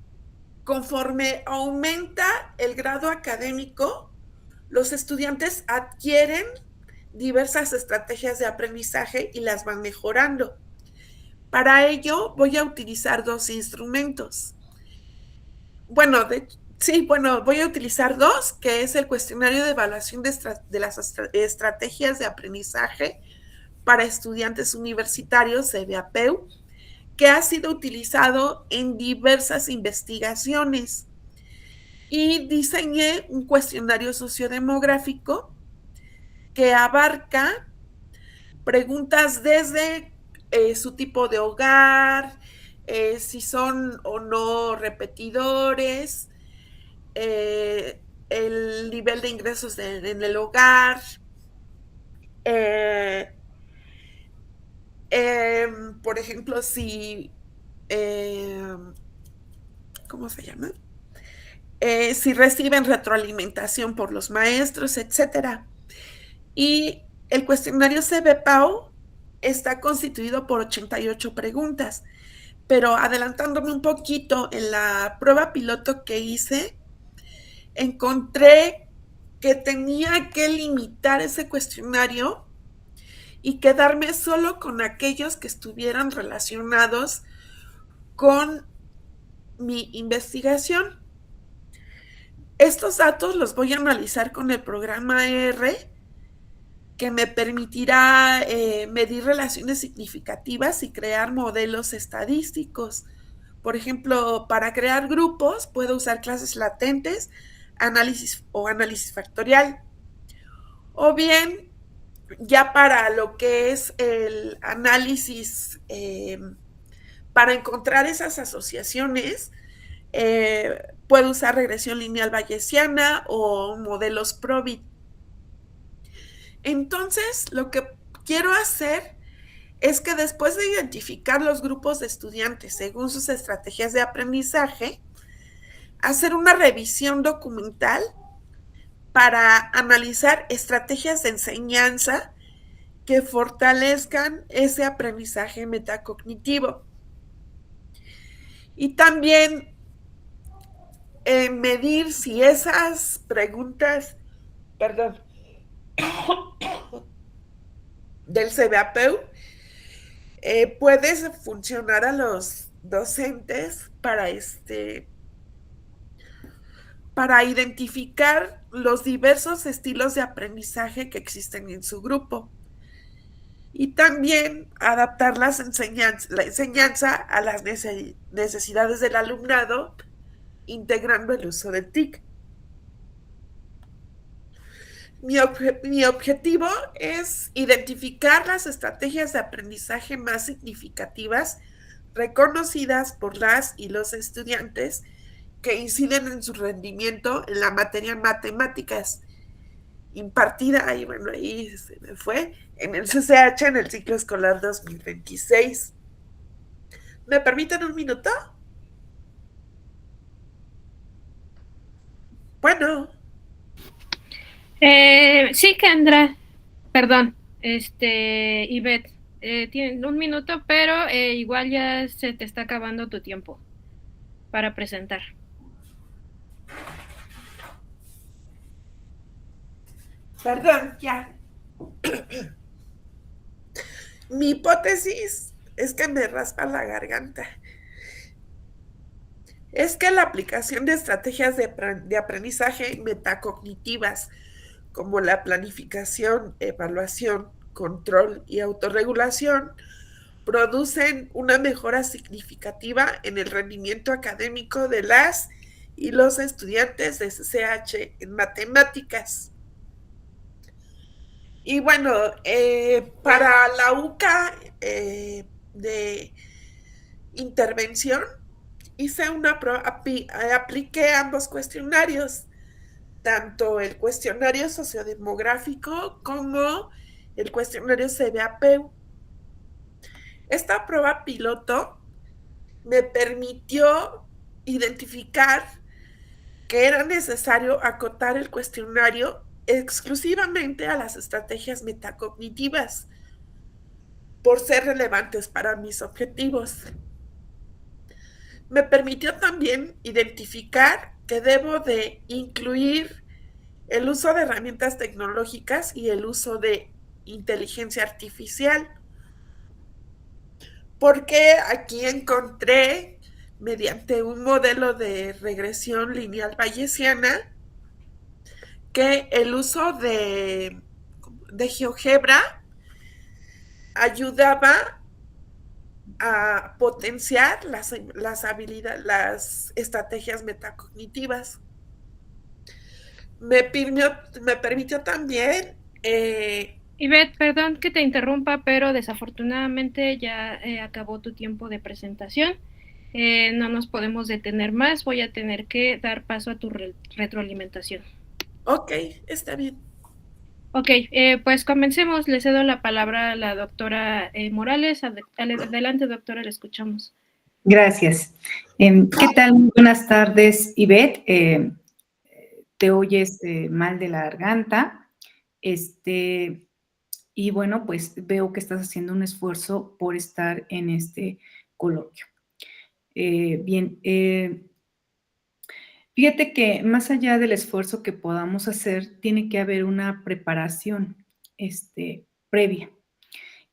conforme aumenta el grado académico, los estudiantes adquieren diversas estrategias de aprendizaje y las van mejorando. Para ello voy a utilizar dos instrumentos. Voy a utilizar dos, que es el cuestionario de evaluación de las estrategias de aprendizaje para estudiantes universitarios, CBAPEU, que ha sido utilizado en diversas investigaciones. Y diseñé un cuestionario sociodemográfico que abarca preguntas desde su tipo de hogar, si son o no repetidores, el nivel de ingresos en el hogar, por ejemplo, si, ¿cómo se llama? Si reciben retroalimentación por los maestros, etcétera. Y el cuestionario CBPAO está constituido por 88 preguntas, pero adelantándome un poquito, en la prueba piloto que hice, encontré que tenía que limitar ese cuestionario y quedarme solo con aquellos que estuvieran relacionados con mi investigación. Estos datos los voy a analizar con el programa R, que me permitirá medir relaciones significativas y crear modelos estadísticos. Por ejemplo, para crear grupos puedo usar clases latentes, análisis factorial. O bien, ya para lo que es el análisis, para encontrar esas asociaciones, puedo usar regresión lineal bayesiana o modelos Probit. Entonces, lo que quiero hacer es que después de identificar los grupos de estudiantes según sus estrategias de aprendizaje, hacer una revisión documental para analizar estrategias de enseñanza que fortalezcan ese aprendizaje metacognitivo. Y también medir si esas preguntas, del CBAPEU puede funcionar a los docentes para identificar los diversos estilos de aprendizaje que existen en su grupo y también adaptar la enseñanza a las necesidades del alumnado, integrando el uso del TIC. Mi objetivo es identificar las estrategias de aprendizaje más significativas reconocidas por las y los estudiantes que inciden en su rendimiento en la materia matemáticas impartida, ahí se me fue, en el CCH en el ciclo escolar 2026. ¿Me permiten un minuto? Bueno. Sí, Kendra, perdón, Ivette, tienen un minuto, pero igual ya se te está acabando tu tiempo para presentar. Perdón, ya. Mi hipótesis es que me raspa la garganta. Es que la aplicación de estrategias de aprendizaje metacognitivas, como la planificación, evaluación, control y autorregulación, producen una mejora significativa en el rendimiento académico de las y los estudiantes de CCH en matemáticas. Y bueno, para la UCA de intervención, hice una prueba, apliqué ambos cuestionarios. tanto el cuestionario sociodemográfico como el cuestionario CBAPEU. Esta prueba piloto me permitió identificar que era necesario acotar el cuestionario exclusivamente a las estrategias metacognitivas por ser relevantes para mis objetivos. Me permitió también identificar que debo de incluir el uso de herramientas tecnológicas y el uso de inteligencia artificial, porque aquí encontré, mediante un modelo de regresión lineal bayesiana, que el uso de GeoGebra ayudaba a potenciar las habilidades, las estrategias metacognitivas. Me permitió también... Ivette, perdón que te interrumpa, pero desafortunadamente ya acabó tu tiempo de presentación. No nos podemos detener más. Voy a tener que dar paso a tu retroalimentación. Ok, está bien. Ok, pues comencemos. Le cedo la palabra a la doctora Morales. Adelante, doctora, la escuchamos. Gracias. ¿Qué tal? Buenas tardes, Ivette. Te oyes mal de la garganta. Y bueno, pues veo que estás haciendo un esfuerzo por estar en este coloquio. Bien, fíjate que más allá del esfuerzo que podamos hacer, tiene que haber una preparación previa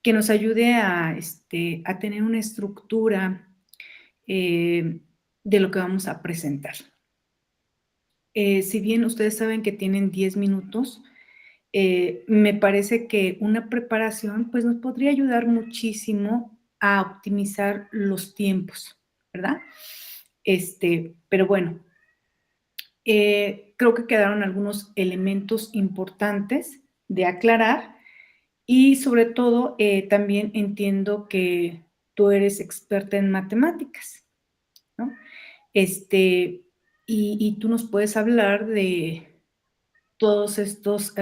que nos ayude a tener una estructura de lo que vamos a presentar. Si bien ustedes saben que tienen 10 minutos, me parece que una preparación pues nos podría ayudar muchísimo a optimizar los tiempos, ¿verdad? Pero bueno, creo que quedaron algunos elementos importantes de aclarar y sobre todo también entiendo que tú eres experta en matemáticas, ¿no? Y tú nos puedes hablar de todos estos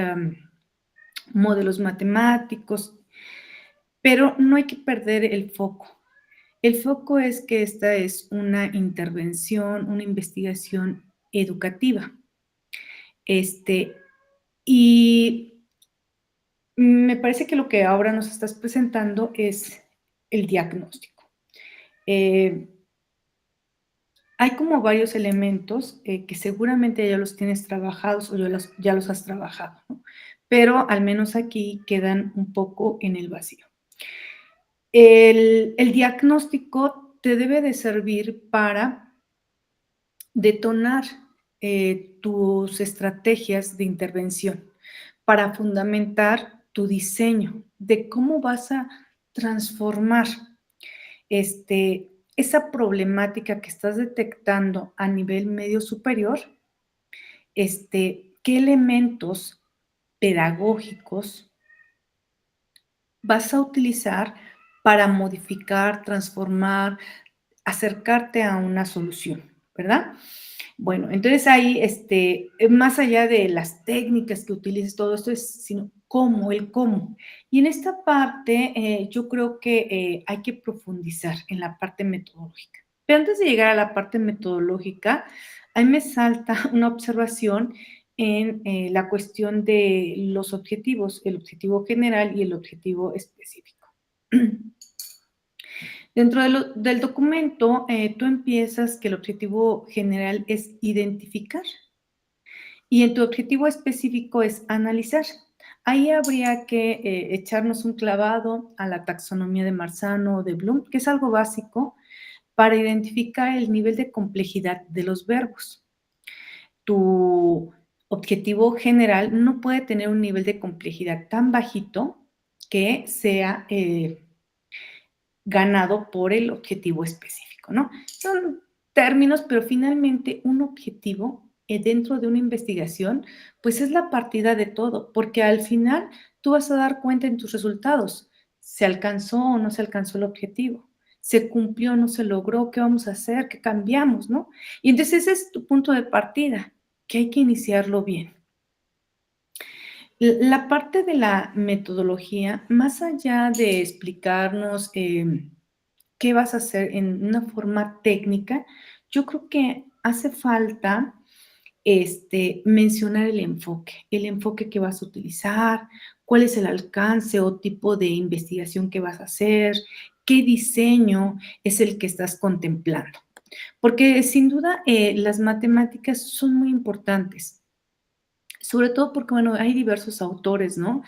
modelos matemáticos, pero no hay que perder el foco. El foco es que esta es una intervención, una investigación educativa. Y me parece que lo que ahora nos estás presentando es el diagnóstico. Hay como varios elementos que seguramente ya los tienes trabajados o ya los has trabajado, ¿no? Pero al menos aquí quedan un poco en el vacío. El diagnóstico te debe de servir para detonar tus estrategias de intervención, para fundamentar tu diseño de cómo vas a transformar esa problemática que estás detectando a nivel medio superior, qué elementos pedagógicos vas a utilizar para modificar, transformar, acercarte a una solución, ¿verdad? Bueno, entonces ahí, más allá de las técnicas que utilices, todo esto es sino cómo, el cómo. Y en esta parte yo creo que hay que profundizar en la parte metodológica. Pero antes de llegar a la parte metodológica, a mí me salta una observación en la cuestión de los objetivos, el objetivo general y el objetivo específico. Dentro del documento, tú empiezas que el objetivo general es identificar y en tu objetivo específico es analizar. Ahí habría que echarnos un clavado a la taxonomía de Marzano o de Bloom, que es algo básico para identificar el nivel de complejidad de los verbos. Tu objetivo general no puede tener un nivel de complejidad tan bajito que sea ganado por el objetivo específico, ¿no? Son términos, pero finalmente un objetivo dentro de una investigación, pues es la partida de todo, porque al final tú vas a dar cuenta en tus resultados, ¿se alcanzó o no se alcanzó el objetivo? ¿Se cumplió o no se logró? ¿Qué vamos a hacer? ¿Qué cambiamos? ¿No? Y entonces ese es tu punto de partida. que hay que iniciarlo bien. La parte de la metodología, más allá de explicarnos qué vas a hacer en una forma técnica, yo creo que hace falta mencionar el enfoque que vas a utilizar, cuál es el alcance o tipo de investigación que vas a hacer, qué diseño es el que estás contemplando. Porque sin duda las matemáticas son muy importantes, sobre todo porque, bueno, hay diversos autores, ¿no?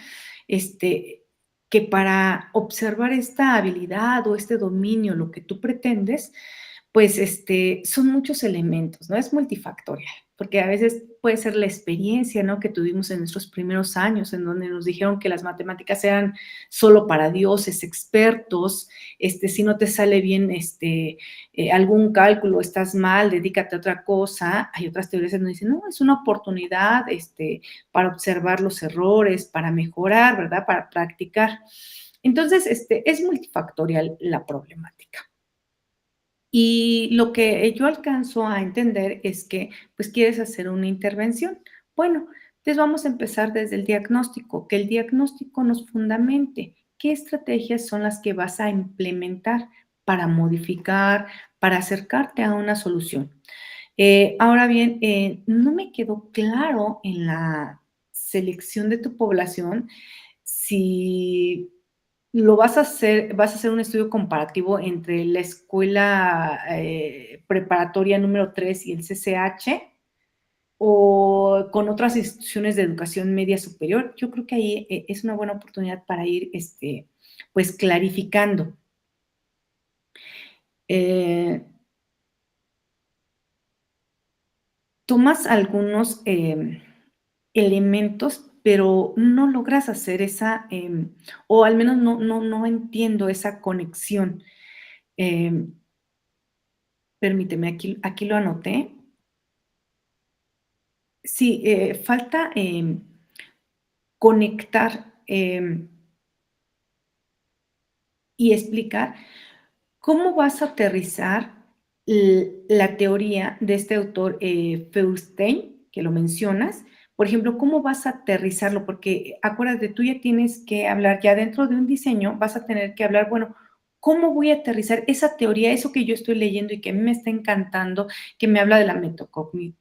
Que para observar esta habilidad o este dominio, lo que tú pretendes, pues, son muchos elementos, ¿no? Es multifactorial, porque a veces puede ser la experiencia, ¿no? Que tuvimos en nuestros primeros años, en donde nos dijeron que las matemáticas eran solo para dioses, expertos, si no te sale bien, algún cálculo, estás mal, dedícate a otra cosa. Hay otras teorías en donde dicen, no, es una oportunidad, para observar los errores, para mejorar, ¿verdad? Para practicar. Entonces, es multifactorial la problemática. Y lo que yo alcanzo a entender es que, pues, quieres hacer una intervención. Bueno, entonces vamos a empezar desde el diagnóstico, que el diagnóstico nos fundamente. ¿Qué estrategias son las que vas a implementar para modificar, para acercarte a una solución? Ahora bien, no me quedó claro en la selección de tu población si vas a hacer un estudio comparativo entre la escuela preparatoria número 3 y el CCH o con otras instituciones de educación media superior. Yo creo que ahí es una buena oportunidad para ir pues clarificando. Tomas algunos elementos, pero no logras hacer esa, o al menos no entiendo esa conexión. Permíteme, aquí lo anoté. Sí, falta conectar y explicar cómo vas a aterrizar la teoría de este autor Feuerstein, que lo mencionas. Por ejemplo, ¿cómo vas a aterrizarlo? Porque acuérdate, tú ya tienes que hablar, ya dentro de un diseño vas a tener que hablar, bueno, ¿cómo voy a aterrizar esa teoría, eso que yo estoy leyendo y que a mí me está encantando, que me habla de la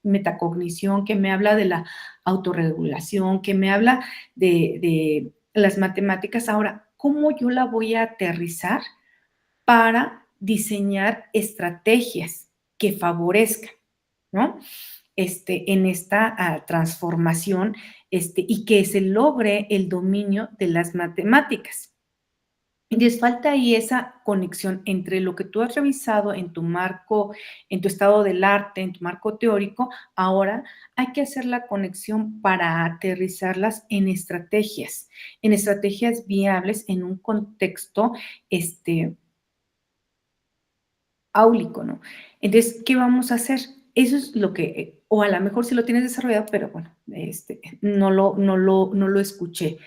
metacognición, que me habla de la autorregulación, que me habla de las matemáticas? Ahora, ¿cómo yo la voy a aterrizar para diseñar estrategias que favorezcan, ¿no? En esta transformación y que se logre el dominio de las matemáticas. Les falta ahí esa conexión entre lo que tú has revisado en tu marco, en tu estado del arte, en tu marco teórico. Ahora hay que hacer la conexión para aterrizarlas en estrategias viables en un contexto, áulico, ¿no? Entonces, ¿qué vamos a hacer? Eso es lo que, o a lo mejor sí lo tienes desarrollado, pero bueno, no lo escuché.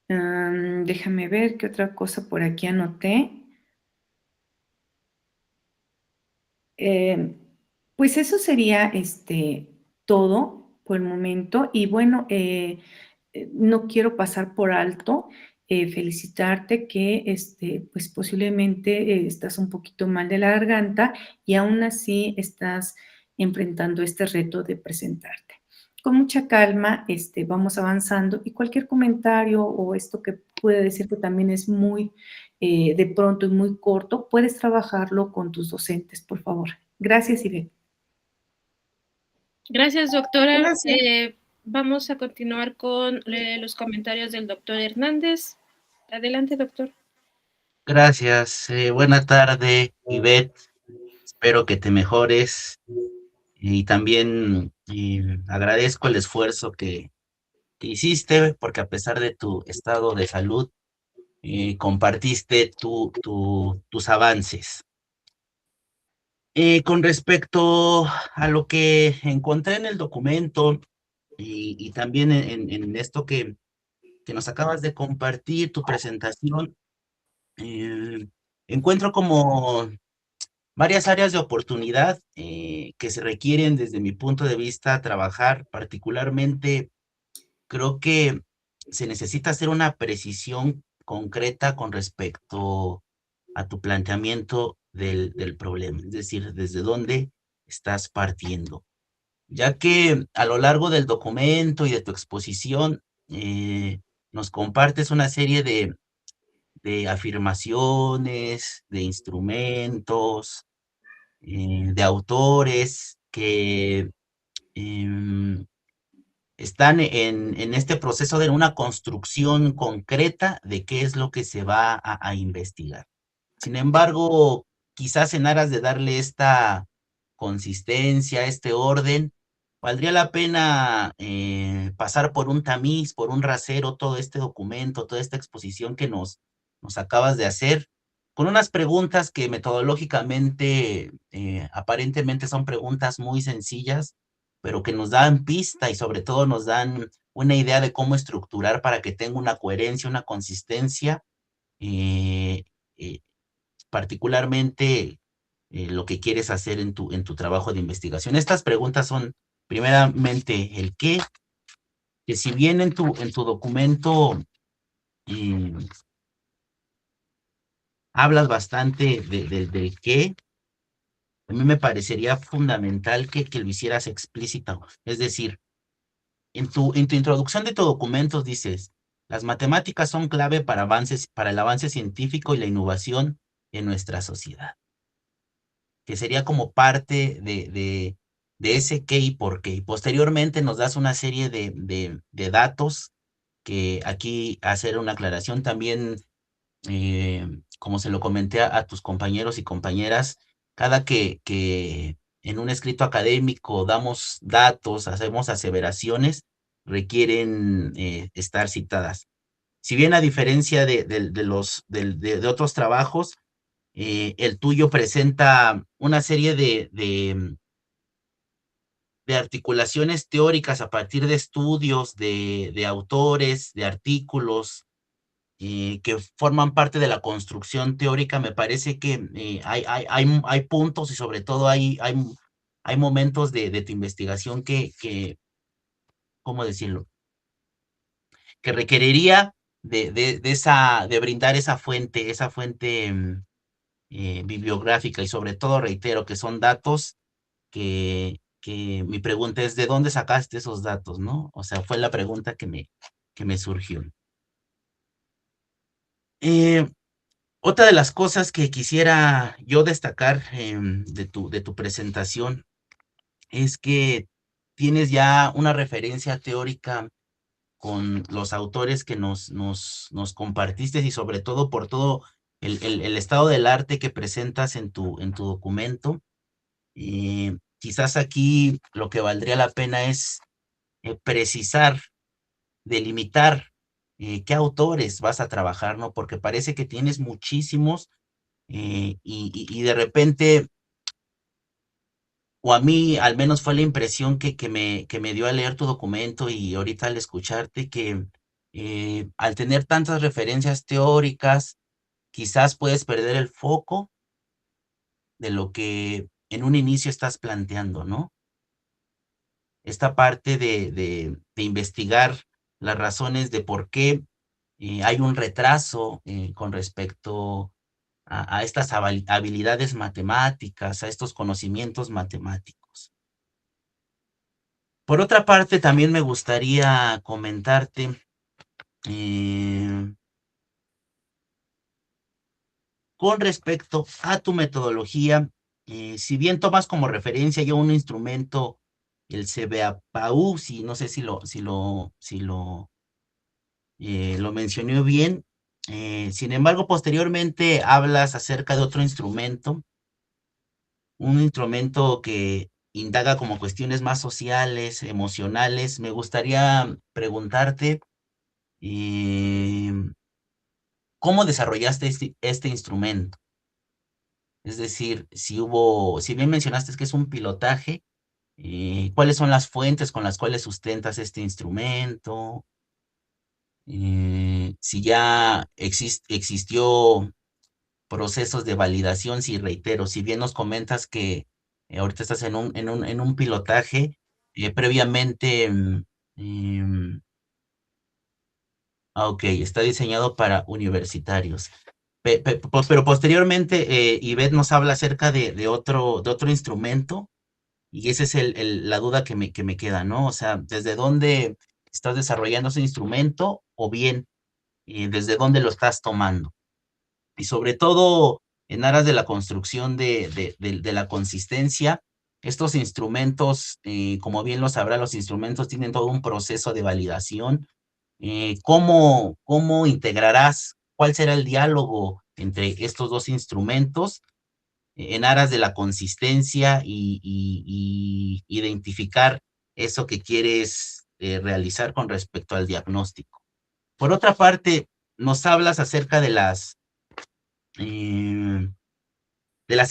Déjame ver qué otra cosa por aquí anoté. Pues eso sería todo por el momento. Y bueno, no quiero pasar por alto felicitarte que pues posiblemente estás un poquito mal de la garganta y aún así estás enfrentando este reto de presentarte. Con mucha calma vamos avanzando y cualquier comentario o esto que puede decir que también es muy de pronto y muy corto, puedes trabajarlo con tus docentes, por favor. Gracias, Ivette. Gracias, doctora. Gracias. Vamos a continuar con los comentarios del doctor Hernández. Adelante, doctor. Gracias. Buena tarde, Ivette. Espero que te mejores. Y también agradezco el esfuerzo que hiciste, porque a pesar de tu estado de salud, compartiste tus avances. Con respecto a lo que encontré en el documento y también en esto que nos acabas de compartir, tu presentación, encuentro como varias áreas de oportunidad que se requieren desde mi punto de vista trabajar. Particularmente, creo que se necesita hacer una precisión concreta con respecto a tu planteamiento del problema, es decir, desde dónde estás partiendo. Ya que a lo largo del documento y de tu exposición nos compartes una serie de afirmaciones, de instrumentos, de autores que están en este proceso de una construcción concreta de qué es lo que se va a investigar. Sin embargo, quizás en aras de darle esta consistencia, este orden, valdría la pena pasar por un tamiz, por un rasero, todo este documento, toda esta exposición que nos acabas de hacer, con unas preguntas que metodológicamente aparentemente son preguntas muy sencillas, pero que nos dan pista y sobre todo nos dan una idea de cómo estructurar para que tenga una coherencia, una consistencia, eh, eh, particularmente lo que quieres hacer en tu trabajo de investigación. Estas preguntas son, primeramente, el qué, que si bien en tu documento hablas bastante del qué, a mí me parecería fundamental que lo hicieras explícito. Es decir, en tu introducción de tu documento dices, las matemáticas son clave para el avance científico y la innovación en nuestra sociedad, que sería como parte de ese qué y por qué. Y posteriormente nos das una serie de datos que aquí hacer una aclaración también, como se lo comenté a tus compañeros y compañeras, cada que en un escrito académico damos datos, hacemos aseveraciones, requieren estar citadas. Si bien a diferencia de otros trabajos, el tuyo presenta una serie de articulaciones teóricas a partir de estudios, de autores, de artículos, que forman parte de la construcción teórica. Me parece que hay puntos y sobre todo hay momentos de tu investigación ¿cómo decirlo? Que requeriría de brindar esa fuente bibliográfica y sobre todo reitero que son datos que mi pregunta es, ¿de dónde sacaste esos datos, no? O sea, fue la pregunta que me surgió. Otra de las cosas que quisiera yo destacar de tu presentación es que tienes ya una referencia teórica con los autores que nos compartiste y sobre todo por todo el estado del arte que presentas en tu documento. Quizás aquí lo que valdría la pena es precisar, delimitar qué autores vas a trabajar, ¿no? Porque parece que tienes muchísimos y de repente, o a mí al menos fue la impresión que me dio al leer tu documento y ahorita al escucharte, que al tener tantas referencias teóricas, quizás puedes perder el foco de lo que en un inicio estás planteando, ¿no? Esta parte de investigar las razones de por qué hay un retraso con respecto a estas habilidades matemáticas, a estos conocimientos matemáticos. Por otra parte, también me gustaría comentarte con respecto a tu metodología, si bien tomas como referencia ya un instrumento, el CBAPAU, no sé si lo mencioné bien. Sin embargo, posteriormente hablas acerca de otro instrumento, un instrumento que indaga como cuestiones más sociales, emocionales. Me gustaría preguntarte, ¿cómo desarrollaste este instrumento? Es decir, si bien mencionaste que es un pilotaje, ¿cuáles son las fuentes con las cuales sustentas este instrumento? Si ya existió procesos de validación. Si reitero, si bien nos comentas que ahorita estás en un pilotaje, previamente, ok, está diseñado para universitarios. Pero posteriormente, Ivette nos habla acerca de otro instrumento, y esa es la duda que me queda, ¿no? O sea, ¿desde dónde estás desarrollando ese instrumento o bien desde dónde lo estás tomando? Y sobre todo, en aras de la construcción de la consistencia, estos instrumentos, como bien lo sabrá, los instrumentos tienen todo un proceso de validación. ¿Cómo integrarás? ¿Cuál será el diálogo entre estos dos instrumentos en aras de la consistencia y identificar eso que quieres realizar con respecto al diagnóstico? Por otra parte, nos hablas acerca de las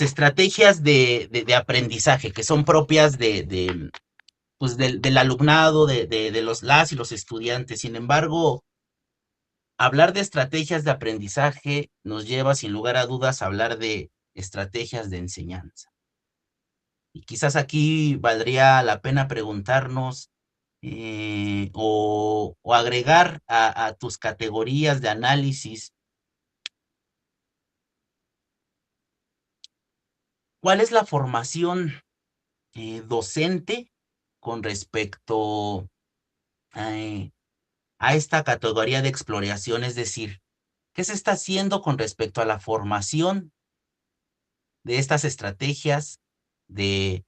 estrategias de aprendizaje que son propias pues del alumnado, de las y los estudiantes. Sin embargo, hablar de estrategias de aprendizaje nos lleva, sin lugar a dudas, a hablar de estrategias de enseñanza. Y quizás aquí valdría la pena preguntarnos o agregar a tus categorías de análisis, ¿cuál es la formación docente con respecto a esta categoría de exploración? Es decir, ¿qué se está haciendo con respecto a la formación de estas estrategias de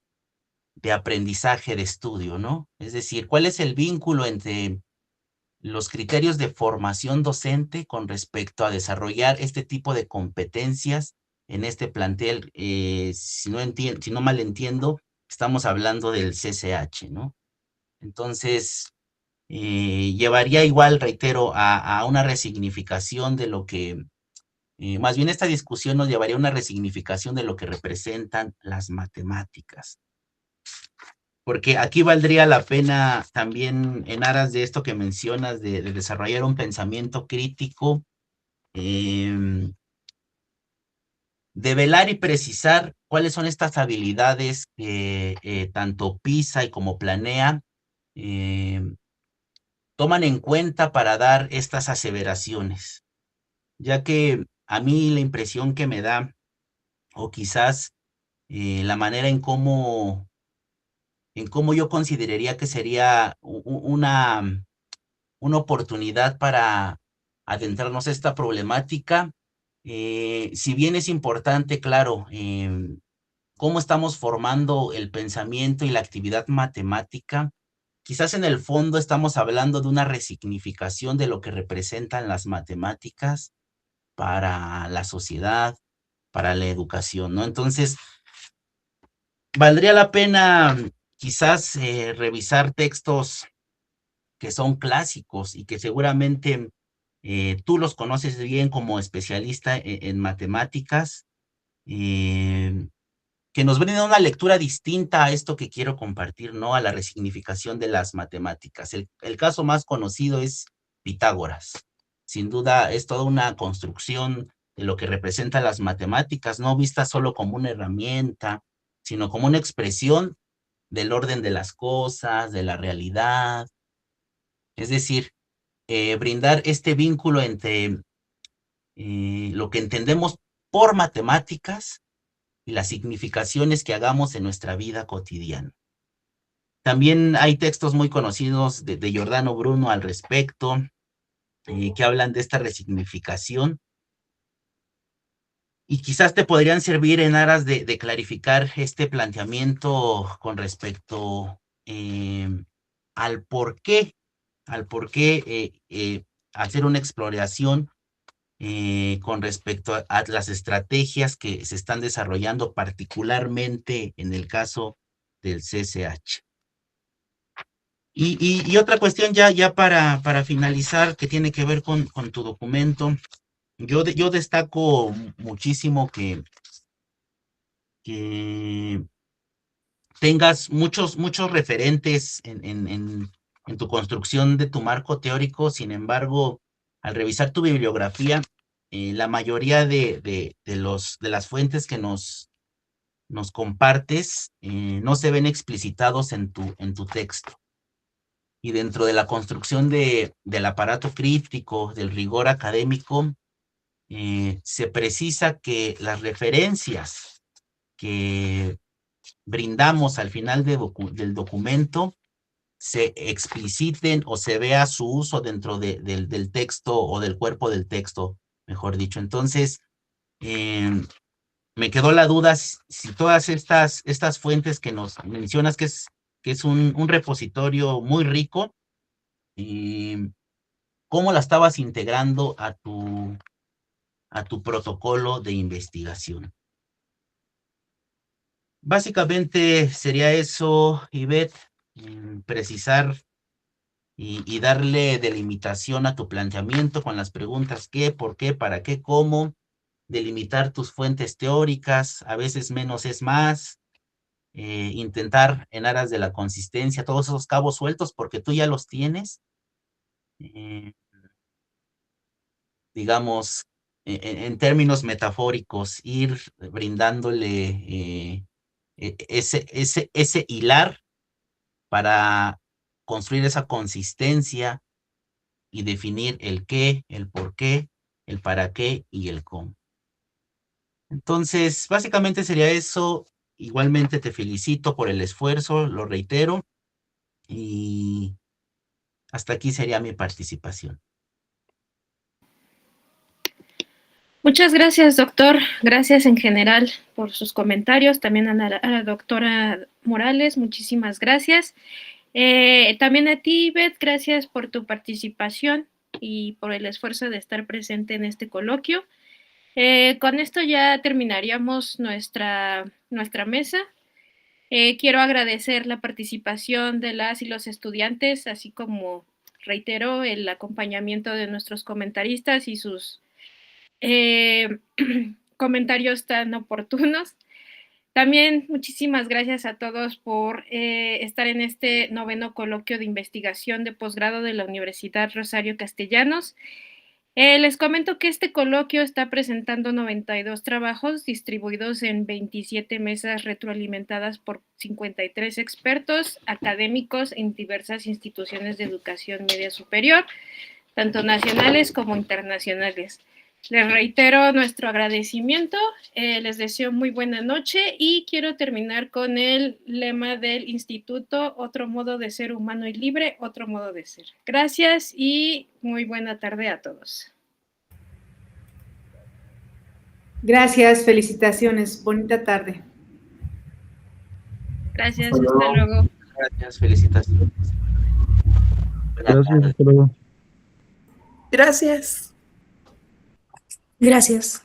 aprendizaje, de estudio, ¿no? Es decir, ¿cuál es el vínculo entre los criterios de formación docente con respecto a desarrollar este tipo de competencias en este plantel? Si no mal entiendo, estamos hablando del CCH, ¿no? Entonces, llevaría igual, reitero, a una resignificación de lo que, más bien esta discusión nos llevaría a una resignificación de lo que representan las matemáticas. Porque aquí valdría la pena también, en aras de esto que mencionas, de desarrollar un pensamiento crítico, develar y precisar cuáles son estas habilidades que tanto PISA y como Planea toman en cuenta para dar estas aseveraciones, ya que a mí la impresión que me da, o quizás la manera en cómo yo consideraría que sería una oportunidad para adentrarnos a esta problemática, si bien es importante, claro, cómo estamos formando el pensamiento y la actividad matemática, quizás en el fondo estamos hablando de una resignificación de lo que representan las matemáticas para la sociedad, para la educación, ¿no? Entonces, valdría la pena quizás revisar textos que son clásicos y que seguramente tú los conoces bien como especialista en matemáticas, que nos brinda una lectura distinta a esto que quiero compartir, ¿no? A la resignificación de las matemáticas. El caso más conocido es Pitágoras. Sin duda es toda una construcción de lo que representan las matemáticas, no vista solo como una herramienta, sino como una expresión del orden de las cosas, de la realidad. Es decir, brindar este vínculo entre lo que entendemos por matemáticas y las significaciones que hagamos en nuestra vida cotidiana. También hay textos muy conocidos de Giordano Bruno al respecto, que hablan de esta resignificación, y quizás te podrían servir en aras de clarificar este planteamiento con respecto al por qué hacer una exploración con respecto a las estrategias que se están desarrollando, particularmente en el caso del CCH. Y otra cuestión ya para finalizar, que tiene que ver con tu documento. Yo destaco muchísimo que tengas muchos referentes en tu construcción de tu marco teórico. Sin embargo, al revisar tu bibliografía, la mayoría de las fuentes que nos compartes no se ven explicitados en tu texto. Y dentro de la construcción del aparato crítico, del rigor académico, se precisa que las referencias que brindamos al final del documento se expliciten o se vea su uso dentro del texto o del cuerpo del texto, mejor dicho. Entonces, me quedó la duda si todas estas fuentes que nos mencionas, que es un repositorio muy rico, ¿cómo la estabas integrando a tu protocolo de investigación? Básicamente sería eso, Ivette, precisar y darle delimitación a tu planteamiento con las preguntas qué, por qué, para qué, cómo, delimitar tus fuentes teóricas, a veces menos es más, intentar en aras de la consistencia todos esos cabos sueltos porque tú ya los tienes, digamos, en términos metafóricos, ir brindándole ese hilar para construir esa consistencia y definir el qué, el por qué, el para qué y el cómo. Entonces, básicamente sería eso. Igualmente te felicito por el esfuerzo, lo reitero, y hasta aquí sería mi participación. Muchas gracias, doctor. Gracias en general por sus comentarios. También a la doctora Morales, muchísimas gracias. También a ti, Ivette, gracias por tu participación y por el esfuerzo de estar presente en este coloquio. Con esto ya terminaríamos nuestra mesa. Quiero agradecer la participación de las y los estudiantes, así como reitero el acompañamiento de nuestros comentaristas y sus comentarios tan oportunos. También muchísimas gracias a todos por estar en este 9º coloquio de investigación de posgrado de la Universidad Rosario Castellanos. Les comento que este coloquio está presentando 92 trabajos distribuidos en 27 mesas retroalimentadas por 53 expertos académicos en diversas instituciones de educación media superior, tanto nacionales como internacionales. Les reitero nuestro agradecimiento, les deseo muy buena noche y quiero terminar con el lema del instituto: otro modo de ser humano y libre, otro modo de ser. Gracias y muy buena tarde a todos. Gracias, felicitaciones, bonita tarde. Gracias, hasta luego. Gracias, felicitaciones. Gracias, hasta luego. Gracias. Gracias.